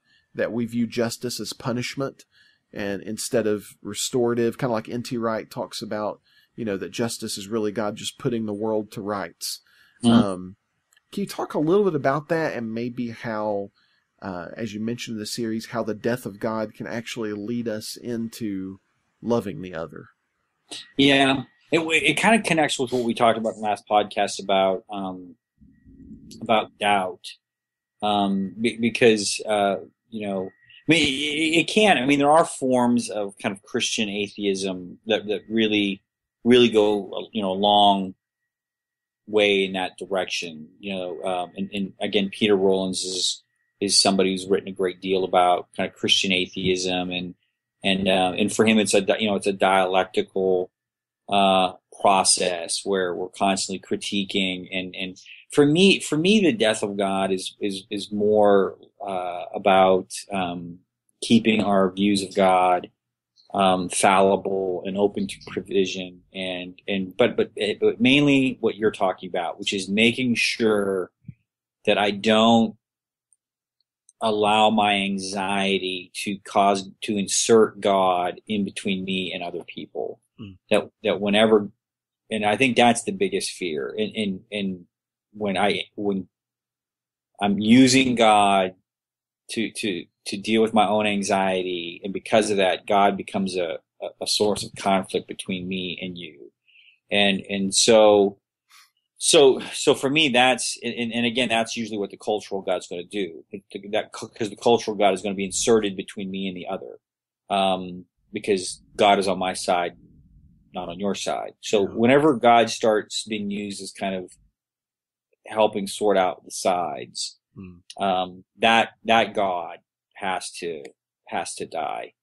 we view justice as punishment and instead of restorative, kind of like N.T. Wright talks about, that justice is really God just putting the world to rights. Can you talk a little bit about that, and maybe how, as you mentioned in the series, how the death of God can actually lead us into loving the other? Yeah, it kind of connects with what we talked about in the last podcast about doubt, because it can. I mean, there are forms of kind of Christian atheism that really go a long way in that direction. And again, Peter Rollins is somebody who's written a great deal about kind of Christian atheism, and for him it's a dialectical process where we're constantly critiquing, and for me the death of God is more about keeping our views of God fallible and open to provision, but mainly what you're talking about, which is making sure that I don't allow my anxiety to insert God in between me and other people. That whenever, and I think that's the biggest fear. And when I'm using God to deal with my own anxiety, and because of that, God becomes a source of conflict between me and you. And so for me, that's, and again, that's usually what the cultural God's going to do, because the cultural God is going to be inserted between me and the other, because God is on my side, not on your side. So whenever God starts being used as kind of helping sort out the sides, that God has to die.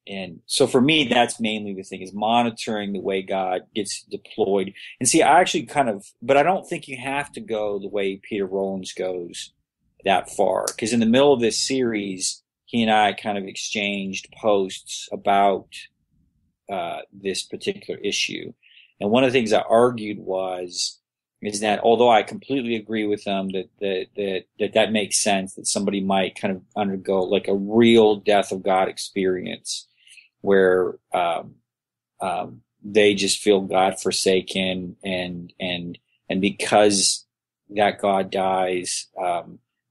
And so for me, that's mainly the thing, is monitoring the way God gets deployed. And see, I actually but I don't think you have to go the way Peter Rollins goes that far. Because in the middle of this series, he and I kind of exchanged posts about this particular issue. And one of the things I argued is that although I completely agree with them that makes sense, that somebody might kind of undergo like a real death of God experience, where they just feel God forsaken, and because that God dies,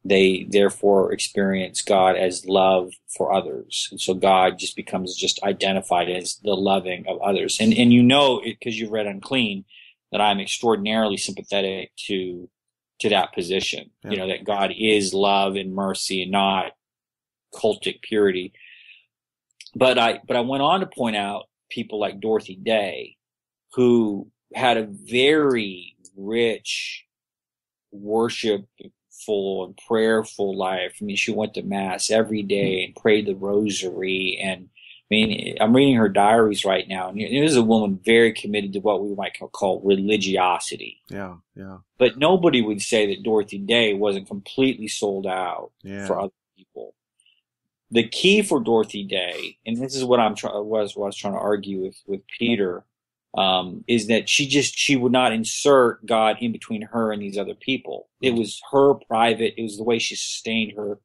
they therefore experience God as love for others, and so God just becomes just identified as the loving of others. And you know it because you've read Unclean, that I'm extraordinarily sympathetic to that position. Yeah. You know, that God is love and mercy and not cultic purity. But I went on to point out people like Dorothy Day, who had a very rich, worshipful and prayerful life. I mean, she went to mass every day and prayed the rosary. And I mean, I'm reading her diaries right now, and this is a woman very committed to what we might call religiosity. Yeah, yeah. But nobody would say that Dorothy Day wasn't completely sold out for other people. The key for Dorothy Day, and this is what I was trying to argue with Peter, is that she would not insert God in between her and these other people. It was her private. It was the way she sustained her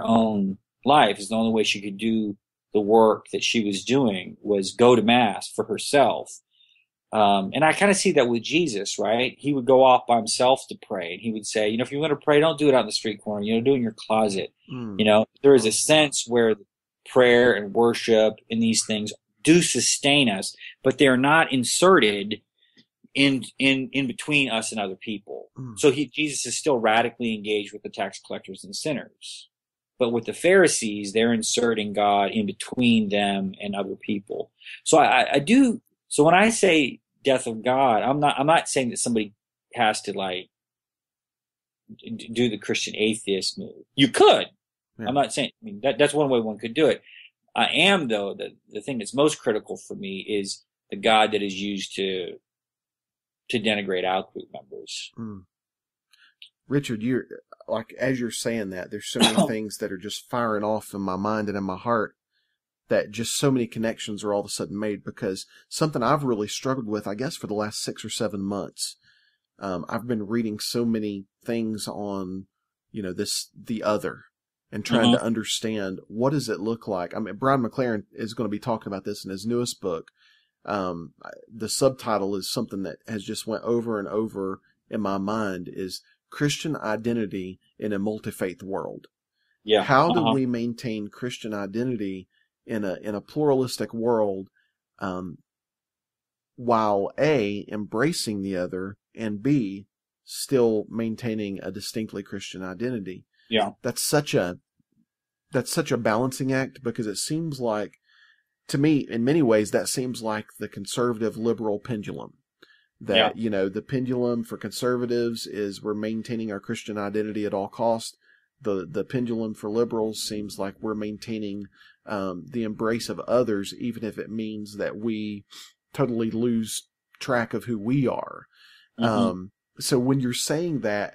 own life. It's the only way she could do the work that she was doing, was go to mass for herself. And I kind of see that with Jesus, right? He would go off by himself to pray, and he would say, if you're going to pray, don't do it out in the street corner, do it in your closet. There is a sense where prayer and worship and these things do sustain us, but they're not inserted in between us and other people. So Jesus is still radically engaged with the tax collectors and sinners. But with the Pharisees, they're inserting God in between them and other people. So I do. So when I say death of God, I'm not saying that somebody has to like do the Christian atheist move. You could. Yeah. I'm not saying. I mean, that's one way one could do it. I am, though, the thing that's most critical for me is the God that is used to denigrate out-group members. Richard, you're like, as you're saying that, there's so many things that are just firing off in my mind and in my heart, that just so many connections are all of a sudden made, because something I've really struggled with, I guess, for the last 6 or 7 months. I've been reading so many things on, the other, and trying to understand, what does it look like? I mean, Brian McLaren is going to be talking about this in his newest book. The subtitle is something that has just went over and over in my mind, is Christian Identity in a Multi-Faith World. Yeah. How do we maintain Christian identity in a pluralistic world, while A, embracing the other, and B, still maintaining a distinctly Christian identity? Yeah. That's such a balancing act, because it seems like, to me, in many ways, that seems like the conservative liberal pendulum. That, the pendulum for conservatives is we're maintaining our Christian identity at all costs. The pendulum for liberals seems like we're maintaining the embrace of others, even if it means that we totally lose track of who we are. So when you're saying that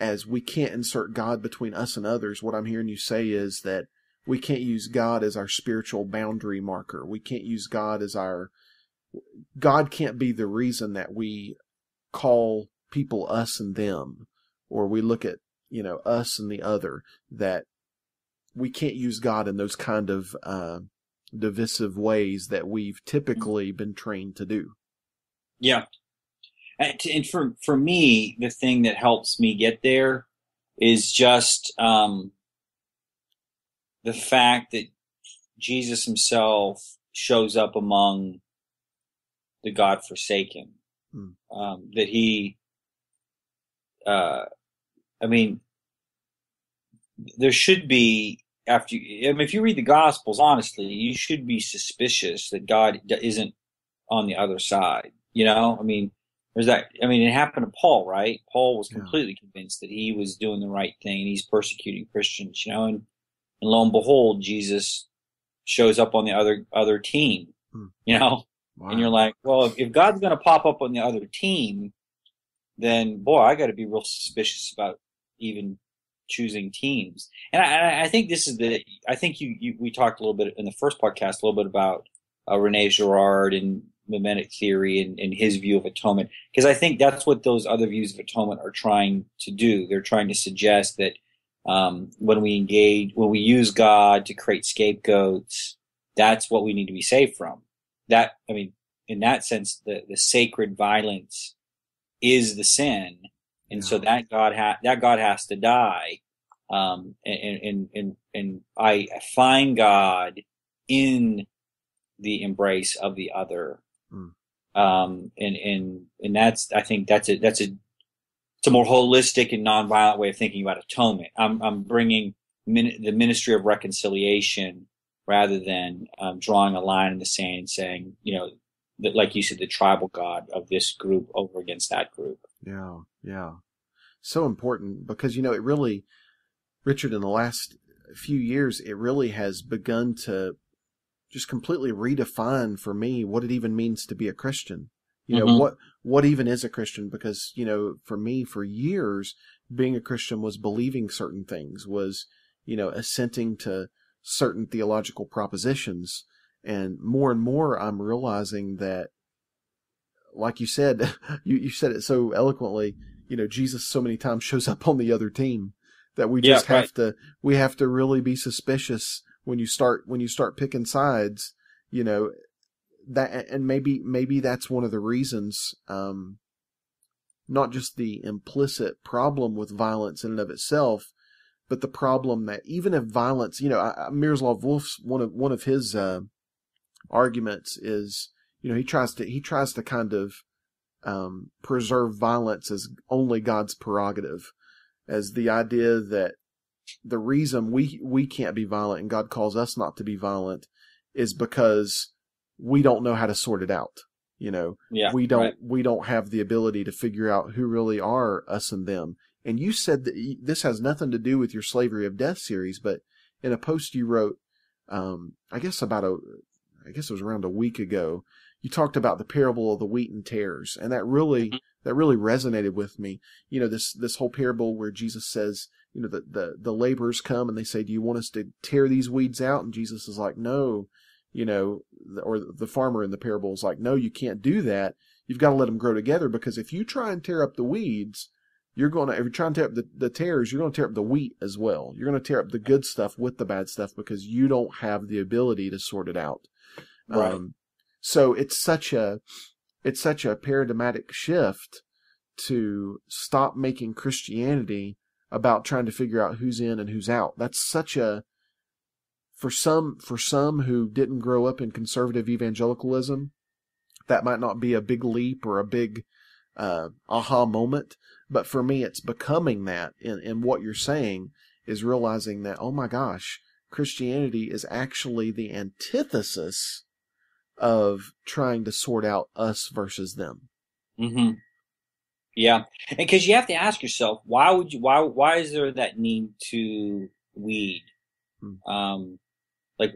as we can't insert God between us and others, what I'm hearing you say is that we can't use God as our spiritual boundary marker. We can't use God as God can't be the reason that we call people us and them, or we look at, us and the other, that we can't use God in those kind of divisive ways that we've typically been trained to do. Yeah. And for me, the thing that helps me get there is just the fact that Jesus himself shows up among the God-forsaken. That he, there should be, if you read the Gospels, honestly, you should be suspicious that God isn't on the other side. There's that. It happened to Paul, right? Paul was completely convinced that he was doing the right thing and he's persecuting Christians, and lo and behold, Jesus shows up on the other team, Wow. And you're like, well, if God's going to pop up on the other team, then boy, I got to be real suspicious about even choosing teams. And I think this is we talked a little bit in the first podcast, a little bit about Rene Girard and mimetic theory and his view of atonement, because I think that's what those other views of atonement are trying to do. They're trying to suggest that when we use God to create scapegoats, that's what we need to be saved from. In that sense, the sacred violence is the sin, and so that God has to die. And I find God in the embrace of the other. And I think it's a more holistic and nonviolent way of thinking about atonement. I'm bringing the ministry of reconciliation rather than drawing a line in the sand and saying, that, like you said, the tribal God of this group over against that group. Yeah. So important because, it really, Richard, in the last few years, it really has begun to just completely redefine for me what it even means to be a Christian. What even is a Christian? Because, for me, for years, being a Christian was believing certain things, was, assenting to certain theological propositions. And more I'm realizing that, like you said, you said it so eloquently, Jesus so many times shows up on the other team that we just have to really be suspicious when you start picking sides, that, and maybe that's one of the reasons, not just the implicit problem with violence in and of itself, but the problem that even if violence, Miroslav Volf's one of his arguments is, he tries to kind of preserve violence as only God's prerogative, as the idea that the reason we can't be violent and God calls us not to be violent is because we don't know how to sort it out. We don't have the ability to figure out who really are us and them. And you said that this has nothing to do with your Slavery of Death series, but in a post you wrote, I guess it was around a week ago, you talked about the parable of the wheat and tares, and that really resonated with me. This whole parable where Jesus says, the laborers come and they say, "Do you want us to tear these weeds out?" And Jesus is like, "No," or the farmer in the parable is like, "No, you can't do that. You've got to let them grow together, because if you try and tear up the weeds, if you're trying to tear up the tares, you're going to tear up the wheat as well. You're going to tear up the good stuff with the bad stuff because you don't have the ability to sort it out." Right. So it's such a paradigmatic shift to stop making Christianity about trying to figure out who's in and who's out. That's such for some who didn't grow up in conservative evangelicalism, that might not be a big leap or a big aha moment. But for me, it's becoming that in what you're saying, is realizing that, oh my gosh, Christianity is actually the antithesis of trying to sort out us versus them. Mm-hmm. Yeah. And because you have to ask yourself, why is there that need to weed? Like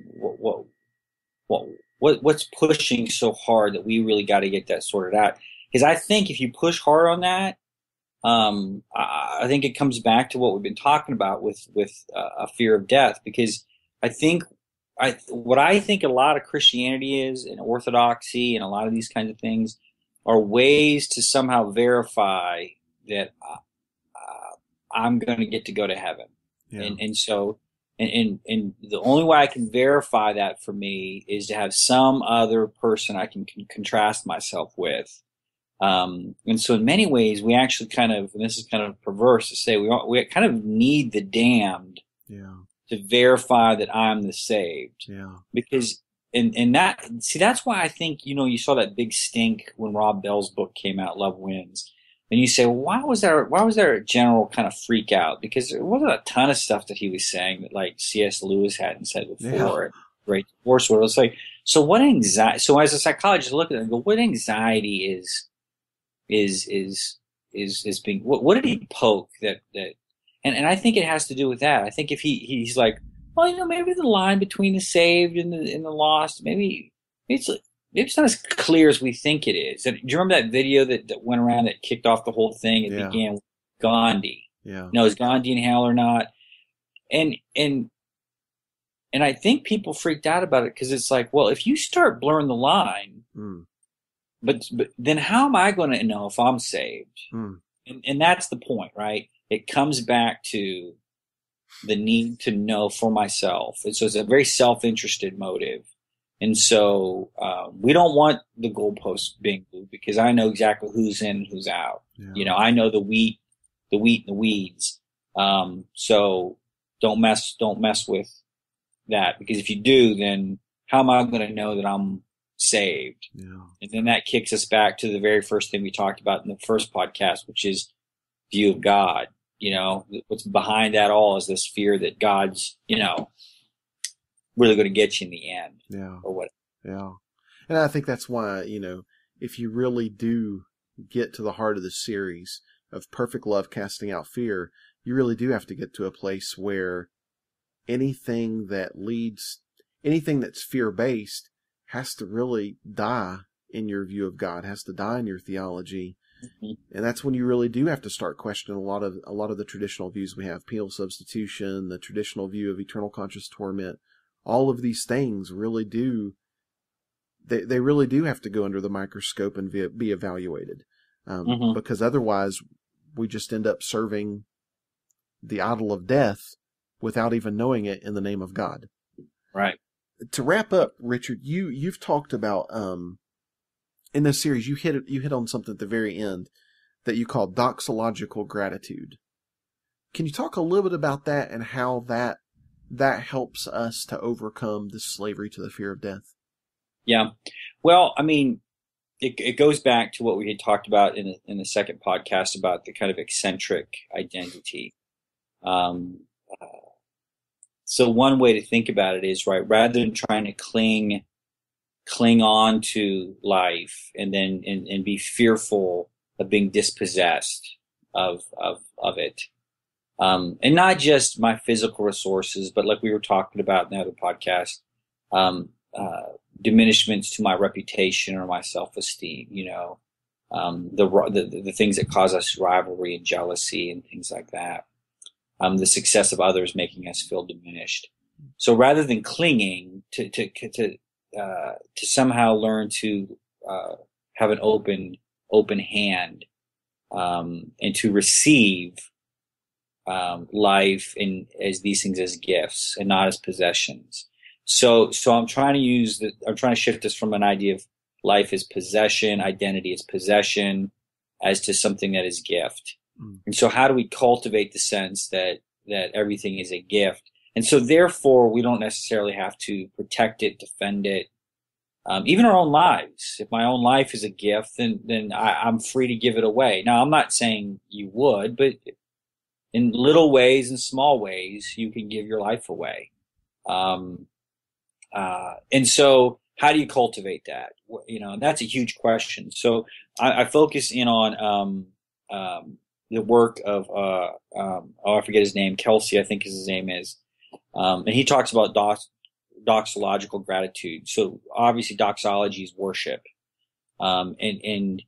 what's pushing so hard that we really got to get that sorted out? Because I think if you push hard on that, I think it comes back to what we've been talking about with a fear of death. Because what I think a lot of Christianity is, and Orthodoxy, and a lot of these kinds of things, are ways to somehow verify that I'm going to get to go to heaven. Yeah. And so the only way I can verify that for me is to have some other person I can contrast myself with. And so in many ways, we actually kind of, and this is kind of perverse to say, we kind of need the damned to verify that I'm the saved. Yeah. Because, and that's why I think, you saw that big stink when Rob Bell's book came out, Love Wins. And you say, well, why was there a general kind of freak out? Because there wasn't a ton of stuff that he was saying that like C.S. Lewis hadn't said before. Yeah. Great Divorce World. It's like, so what anxiety? So as a psychologist, I look at it and go, what anxiety is being? What did he poke that? And I think it has to do with that. I think if he's like, well, maybe the line between the saved and the lost, maybe it's not as clear as we think it is. Do you remember that video that went around that kicked off the whole thing? It began with Gandhi. Yeah. No, is Gandhi in hell or not? And I think people freaked out about it because it's like, well, if you start blurring the line, but then how am I going to know if I'm saved? And that's the point, right? It comes back to the need to know for myself. And so it's a very self-interested motive. And so we don't want the goalposts being moved because I know exactly who's in and who's out. Yeah. I know the wheat and the weeds. So don't mess with that, because if you do, then how am I going to know that I'm saved? Yeah. And then that kicks us back to the very first thing we talked about in the first podcast, which is view of God. What's behind that all is this fear that God's, really going to get you in the end. Yeah. Or what? Yeah. And I think that's why, if you really do get to the heart of the series of perfect love casting out fear, you really do have to get to a place where anything that's fear-based has to really die in your view of God, has to die in your theology. Mm-hmm. And that's when you really do have to start questioning a lot of the traditional views we have, penal substitution, the traditional view of eternal conscious torment. All of these things really do, they really do have to go under the microscope and be evaluated. Because otherwise we just end up serving the idol of death without even knowing it in the name of God. Right. To wrap up, Richard, you've talked about, in this series, you hit on something at the very end that you call doxological gratitude. Can you talk a little bit about that and how that helps us to overcome this slavery to the fear of death? Yeah. Well, I mean, it goes back to what we had talked about in the second podcast about the kind of eccentric identity. So one way to think about it is, right, rather than trying to cling on to life and then and be fearful of being dispossessed of it. And not just my physical resources, but like we were talking about in the other podcast, diminishments to my reputation or my self-esteem, the things that cause us rivalry and jealousy and things like that. The success of others making us feel diminished. So rather than clinging to somehow learn to have an open hand, and to receive life as these things as gifts and not as possessions. So I'm trying to shift this from an idea of life as possession, identity as possession, as to something that is gift. And so how do we cultivate the sense that everything is a gift? And so therefore we don't necessarily have to protect it, defend it. Even our own lives. If my own life is a gift, then I'm free to give it away. Now, I'm not saying you would, but in little ways and small ways, you can give your life away. And so how do you cultivate that? That's a huge question. So I focus in on the work of, I forget his name, Kelsey, I think his name is. And he talks about doxological gratitude. So obviously doxology is worship. And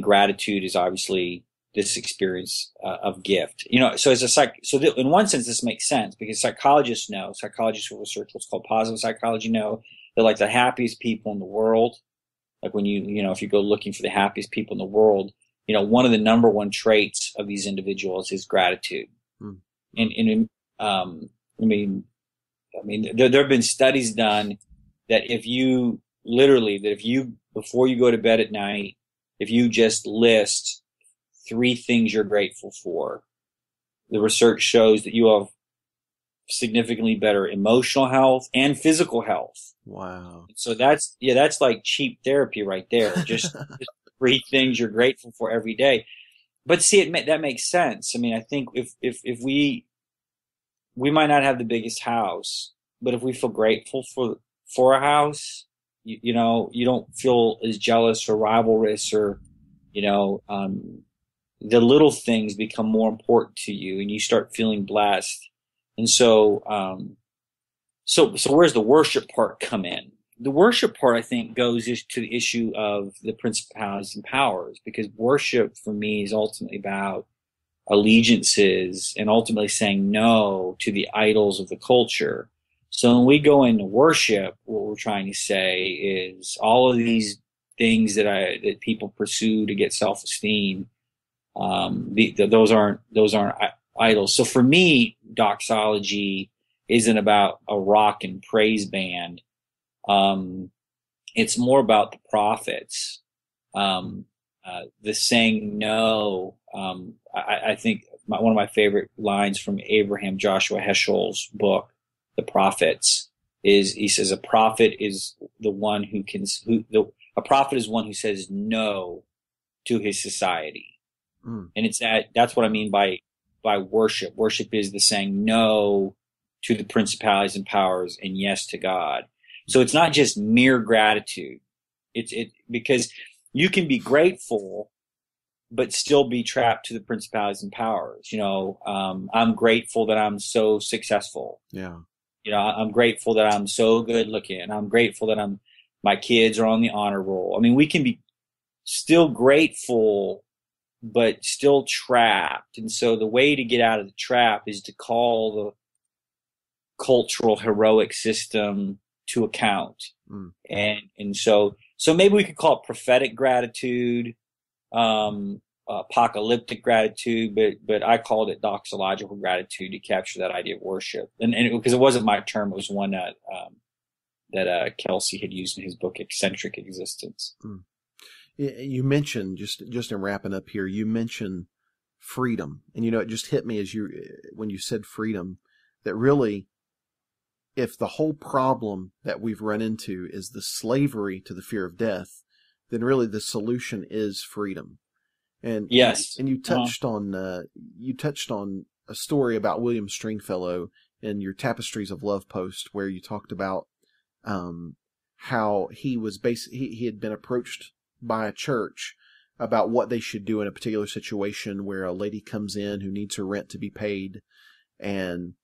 gratitude is obviously this experience of gift. So in one sense, this makes sense because psychologists who research what's called positive psychology know that like the happiest people in the world, like when if you go looking for the happiest people in the world, one of the number one traits of these individuals is gratitude. And there have been studies done that if you before you go to bed at night, if you just list 3 things you're grateful for, the research shows that you have significantly better emotional health and physical health. Wow. So that's like cheap therapy right there. Just 3 things you're grateful for every day. But see, that makes sense. I mean, I think if we might not have the biggest house, but if we feel grateful for a house, you don't feel as jealous or rivalrous or, the little things become more important to you and you start feeling blessed. And so where's the worship part come in? The worship part, I think, goes to the issue of the principalities and powers, because worship for me is ultimately about allegiances and ultimately saying no to the idols of the culture. So when we go into worship, what we're trying to say is all of these things that people pursue to get self-esteem, those aren't idols. So for me, doxology isn't about a rock and praise band. It's more about the prophets, the saying no. I think one of my favorite lines from Abraham Joshua Heschel's book, The Prophets, is he says a prophet is one who says no to his society. And that's what I mean by worship. Worship is the saying no to the principalities and powers and yes to God. So it's not just mere gratitude. Because you can be grateful, but still be trapped to the principalities and powers. I'm grateful that I'm so successful. Yeah. I'm grateful that I'm so good looking. I'm grateful that my kids are on the honor roll. I mean, we can be still grateful, but still trapped. And so the way to get out of the trap is to call the cultural heroic system to account. And so maybe we could call it prophetic gratitude, apocalyptic gratitude, but I called it doxological gratitude to capture that idea of worship. And because it wasn't my term, it was one that Kelsey had used in his book, Eccentric Existence. You mentioned, just in wrapping up here, you mentioned freedom. And, it just hit me when you said freedom, that really, if the whole problem that we've run into is the slavery to the fear of death, then really the solution is freedom. And yes, and you touched on a story about William Stringfellow in your Tapestries of Love post, where you talked about how he had been approached by a church about what they should do in a particular situation where a lady comes in who needs her rent to be paid, and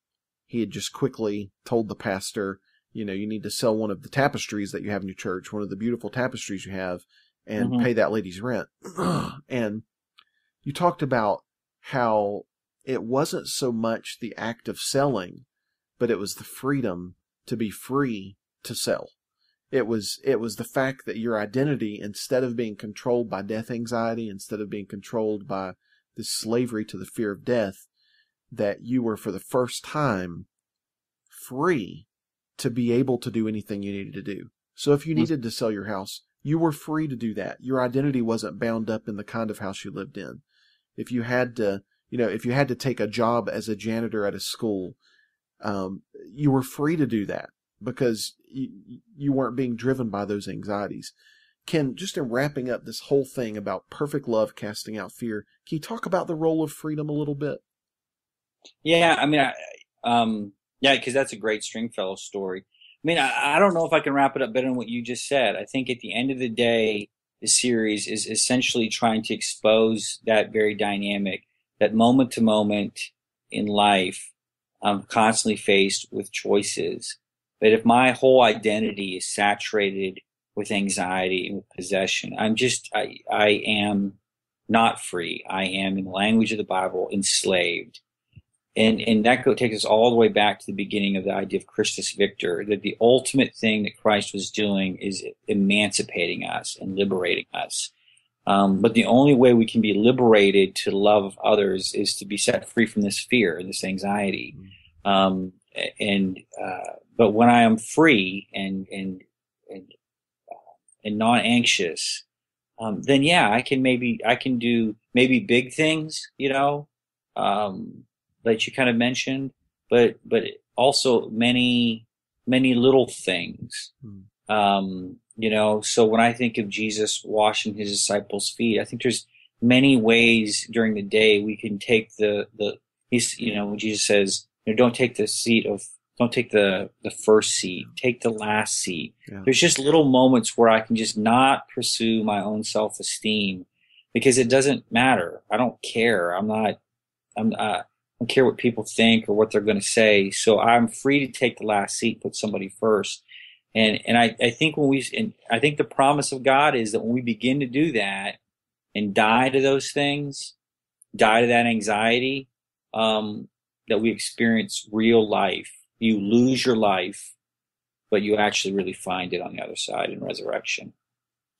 he had just quickly told the pastor, you need to sell one of the tapestries that you have in your church, one of the beautiful tapestries you have, and pay that lady's rent. And you talked about how it wasn't so much the act of selling, but it was the freedom to be free to sell. It was the fact that your identity, instead of being controlled by death anxiety, instead of being controlled by this slavery to the fear of death, that you were for the first time free to be able to do anything you needed to do. So if you needed to sell your house, you were free to do that. Your identity wasn't bound up in the kind of house you lived in. If you had to take a job as a janitor at a school, you were free to do that because you weren't being driven by those anxieties. Ken, just in wrapping up this whole thing about perfect love casting out fear, can you talk about the role of freedom a little bit? Yeah, I mean, because that's a great Stringfellow story. I mean, I don't know if I can wrap it up better than what you just said. I think at the end of the day, the series is essentially trying to expose that very dynamic, that moment to moment in life, I'm constantly faced with choices. But if my whole identity is saturated with anxiety and with possession, I am not free. I am, in the language of the Bible, enslaved. And that takes us all the way back to the beginning of the idea of Christus Victor, that the ultimate thing that Christ was doing is emancipating us and liberating us. But the only way we can be liberated to love others is to be set free from this fear and this anxiety. But when I am free and not anxious, then yeah, I can do maybe big things, that you kind of mentioned, but also many little things. So when I think of Jesus washing his disciples' feet, I think there's many ways during the day we can take when Jesus says, don't take the first seat, take the last seat. Yeah. There's just little moments where I can just not pursue my own self-esteem because it doesn't matter. I don't care. I don't care what people think or what they're going to say. So I'm free to take the last seat, put somebody first. And I think I think the promise of God is that when we begin to do that and die to those things, die to that anxiety, that we experience real life. You lose your life, but you actually really find it on the other side in resurrection.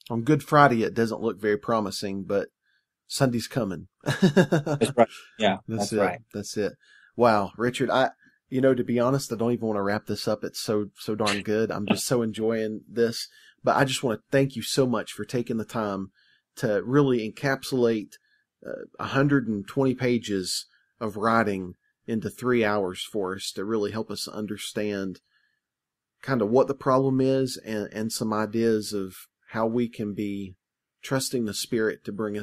On Good Friday, it doesn't look very promising, but Sunday's coming. That's right. Yeah, that's right. That's it. Wow, Richard, to be honest, I don't even want to wrap this up. It's so darn good. I'm just so enjoying this. But I just want to thank you so much for taking the time to really encapsulate 120 pages of writing into 3 hours for us to really help us understand kind of what the problem is and some ideas of how we can be trusting the Spirit to bring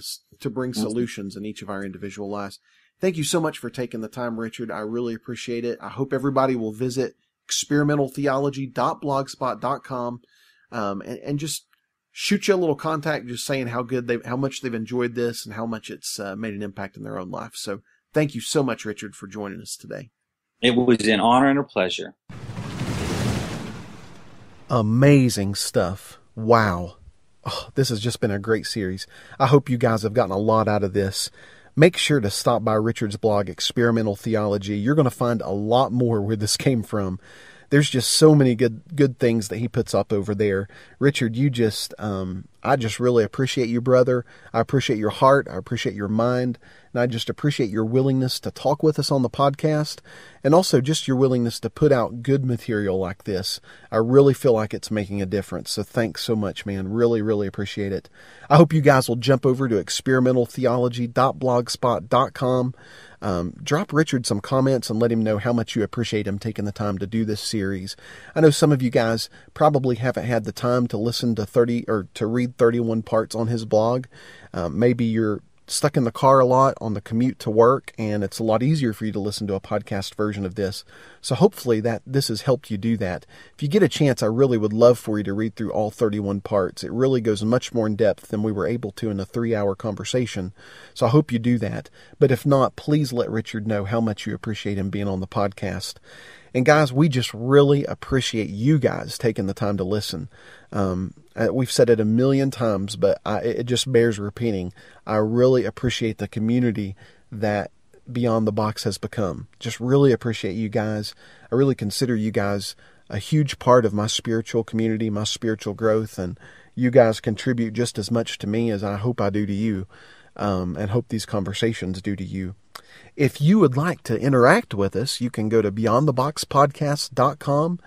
solutions in each of our individual lives. Thank you so much for taking the time, Richard. I really appreciate it. I hope everybody will visit experimentaltheology.blogspot.com and just shoot you a little contact just saying how much they've enjoyed this and how much it's made an impact in their own life. So thank you so much, Richard, for joining us today. It was an honor and a pleasure. Amazing stuff. Wow. Oh, this has just been a great series. I hope you guys have gotten a lot out of this. Make sure to stop by Richard's blog, Experimental Theology. You're going to find a lot more where this came from. There's just so many good things that he puts up over there. Richard, I just really appreciate you, brother. I appreciate your heart. I appreciate your mind. And I just appreciate your willingness to talk with us on the podcast and also just your willingness to put out good material like this. I really feel like it's making a difference. So thanks so much, man. Really, really appreciate it. I hope you guys will jump over to experimentaltheology.blogspot.com. Drop Richard some comments and let him know how much you appreciate him taking the time to do this series. I know some of you guys probably haven't had the time to listen to to read 31 parts on his blog. Maybe you're stuck in the car a lot on the commute to work, and it's a lot easier for you to listen to a podcast version of this. So hopefully this has helped you do that. If you get a chance, I really would love for you to read through all 31 parts. It really goes much more in depth than we were able to in a 3-hour conversation. So I hope you do that. But if not, please let Richard know how much you appreciate him being on the podcast. And guys, we just really appreciate you guys taking the time to listen. We've said it a million times, but it just bears repeating. I really appreciate the community that Beyond the Box has become. Just really appreciate you guys. I really consider you guys a huge part of my spiritual community, my spiritual growth, and you guys contribute just as much to me as I hope I do to you, and hope these conversations do to you. If you would like to interact with us, you can go to beyondtheboxpodcast.com.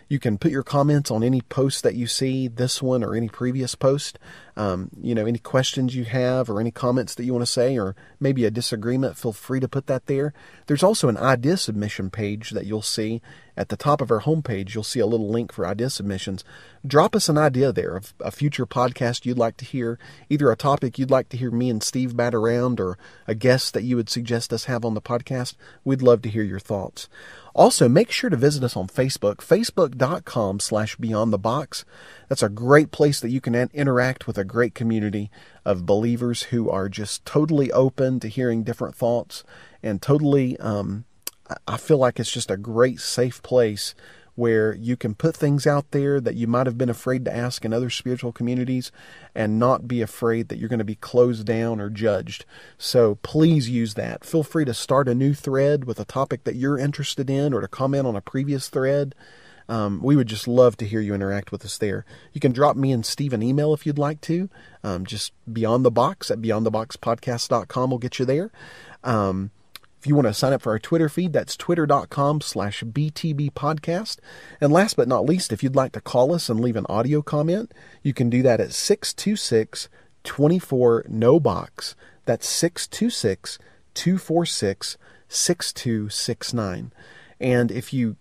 You can put your comments on any post that you see, this one or any previous post. Any questions you have or any comments that you want to say or maybe a disagreement, feel free to put that there. There's also an idea submission page that you'll see at the top of our homepage. You'll see a little link for idea submissions. Drop us an idea there of a future podcast you'd like to hear, either a topic you'd like to hear me and Steve bat around or a guest that you would suggest us have on the podcast. We'd love to hear your thoughts. Also, make sure to visit us on Facebook, facebook.com/beyondthebox. That's a great place that you can interact with a great community of believers who are just totally open to hearing different thoughts and totally, I feel like it's just a great, safe place where you can put things out there that you might have been afraid to ask in other spiritual communities and not be afraid that you're going to be closed down or judged. So please use that. Feel free to start a new thread with a topic that you're interested in or to comment on a previous thread. We would just love to hear you interact with us there. You can drop me and Steve an email if you'd like to. Just beyondthebox at beyondtheboxpodcast.com will get you there. If you want to sign up for our Twitter feed, that's twitter.com/BTB podcast. And last but not least, if you'd like to call us and leave an audio comment, you can do that at 626-24-NO-BOX. That's 626-246-6269. And if you'd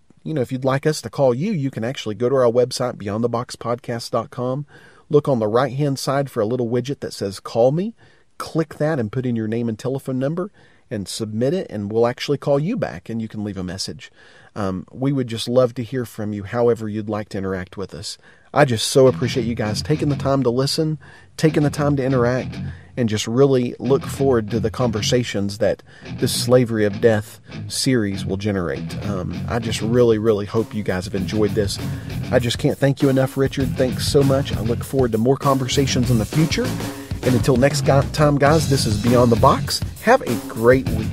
like us to call you, you can actually go to our website, beyondtheboxpodcast.com. Look on the right-hand side for a little widget that says call me. Click that and put in your name and telephone number and submit it, and we'll actually call you back and you can leave a message. We would just love to hear from you however you'd like to interact with us. I just so appreciate you guys taking the time to listen, taking the time to interact, and just really look forward to the conversations that this Slavery of Death series will generate. I just really, really hope you guys have enjoyed this. I just can't thank you enough, Richard. Thanks so much. I look forward to more conversations in the future. And until next time, guys, this is Beyond the Box. Have a great week.